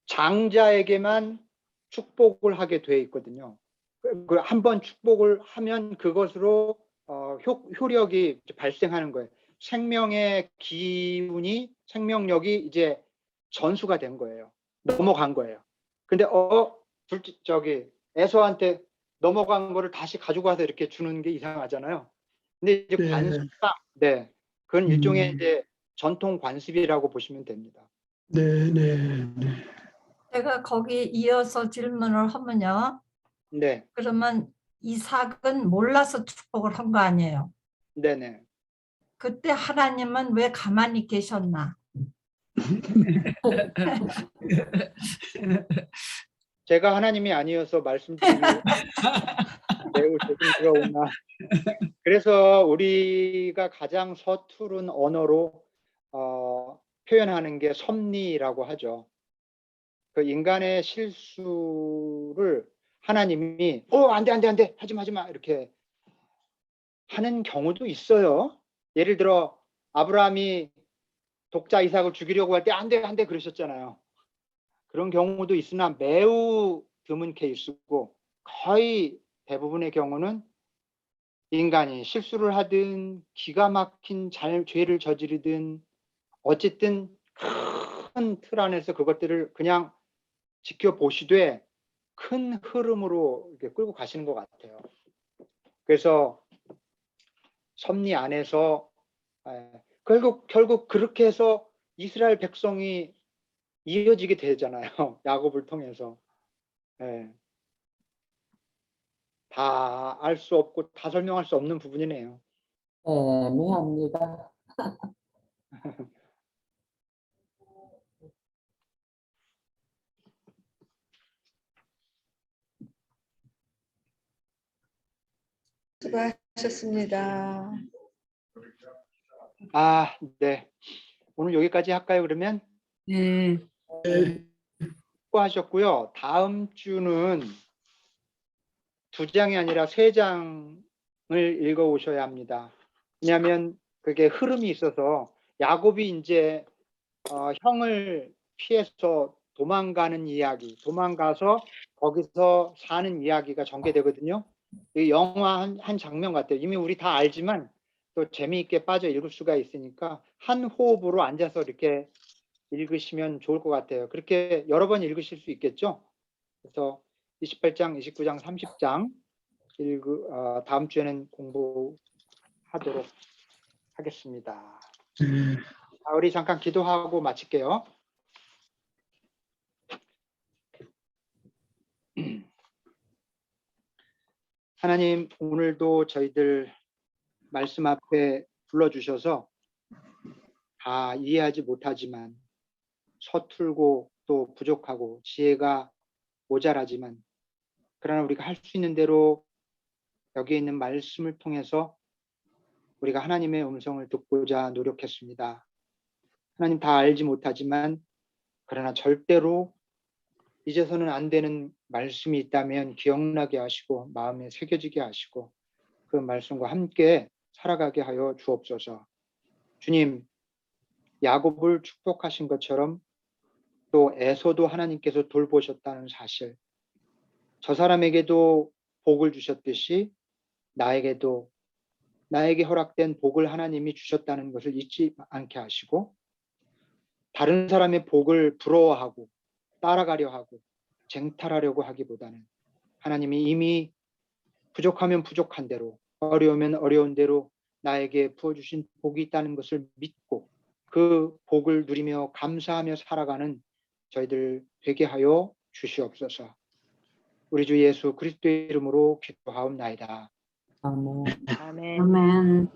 장자에게만 축복을 하게 돼 있거든요. 한번 축복을 하면 그것으로 효력이 발생하는 거예요. 생명의 기운이 생명력이 이제 전수가 된 거예요. 넘어간 거예요. 근데 에서한테 넘어간 거를 다시 가지고 와서 이렇게 주는 게 이상하잖아요. 근데 이제 네. 관습상, 네, 그건 일종의 이제 전통 관습이라고 보시면 됩니다. 네, 네, 네. 제가 거기 이어서 질문을 하면요. 네, 그러면 이삭은 몰라서 축복을 한 거 아니에요? 네네. 그때 하나님은 왜 가만히 계셨나? 제가 하나님이 아니어서 말씀드리기 매우 조심스러우나 그래서 우리가 가장 서투른 언어로 표현하는 게 섭리라고 하죠. 그 인간의 실수를 하나님이 안돼 하지마 이렇게 하는 경우도 있어요. 예를 들어 아브라함이 독자 이삭을 죽이려고 할 때 안돼 그러셨잖아요. 그런 경우도 있으나 매우 드문 케이스고 거의 대부분의 경우는 인간이 실수를 하든 기가 막힌 죄를 저지르든 어쨌든 큰 틀 안에서 그것들을 그냥 지켜보시되 큰 흐름으로 이렇게 끌고 가시는 것 같아요. 그래서 섭리 안에서 결국 그렇게 해서 이스라엘 백성이 이어지게 되잖아요. 야곱을 통해서. 다 알 수 없고 다 설명할 수 없는 부분이네요. 애매합니다. 수고하셨습니다. 네. 오늘 여기까지 할까요, 그러면? 네. 수고하셨고요. 다음 주는 2장이 아니라 3장을 읽어 오셔야 합니다. 왜냐하면 그게 흐름이 있어서 야곱이 이제 형을 피해서 도망가는 이야기, 도망가서 거기서 사는 이야기가 전개되거든요. 이 영화 한 장면 같아요. 이미 우리 다 알지만 또 재미있게 빠져 읽을 수가 있으니까 한 호흡으로 앉아서 이렇게 읽으시면 좋을 것 같아요. 그렇게 여러 번 읽으실 수 있겠죠? 그래서 28장, 29장, 30장 다음 주에는 공부하도록 하겠습니다. 우리 잠깐 기도하고 마칠게요. 하나님, 오늘도 저희들 말씀 앞에 불러주셔서 다 이해하지 못하지만 서툴고 또 부족하고 지혜가 모자라지만 그러나 우리가 할 수 있는 대로 여기에 있는 말씀을 통해서 우리가 하나님의 음성을 듣고자 노력했습니다. 하나님, 다 알지 못하지만 그러나 절대로 이제서는 안 되는 말씀이 있다면 기억나게 하시고 마음에 새겨지게 하시고 그 말씀과 함께 살아가게 하여 주옵소서. 주님, 야곱을 축복하신 것처럼 또 에서도 하나님께서 돌보셨다는 사실, 저 사람에게도 복을 주셨듯이 나에게 허락된 복을 하나님이 주셨다는 것을 잊지 않게 하시고 다른 사람의 복을 부러워하고 따라가려 하고 쟁탈하려고 하기보다는 하나님이 이미 부족하면 부족한 대로 어려우면 어려운 대로 나에게 부어주신 복이 있다는 것을 믿고 그 복을 누리며 감사하며 살아가는 저희들 되게 하여 주시옵소서. 우리 주 예수 그리스도의 이름으로 기도하옵나이다. 아멘. 아멘.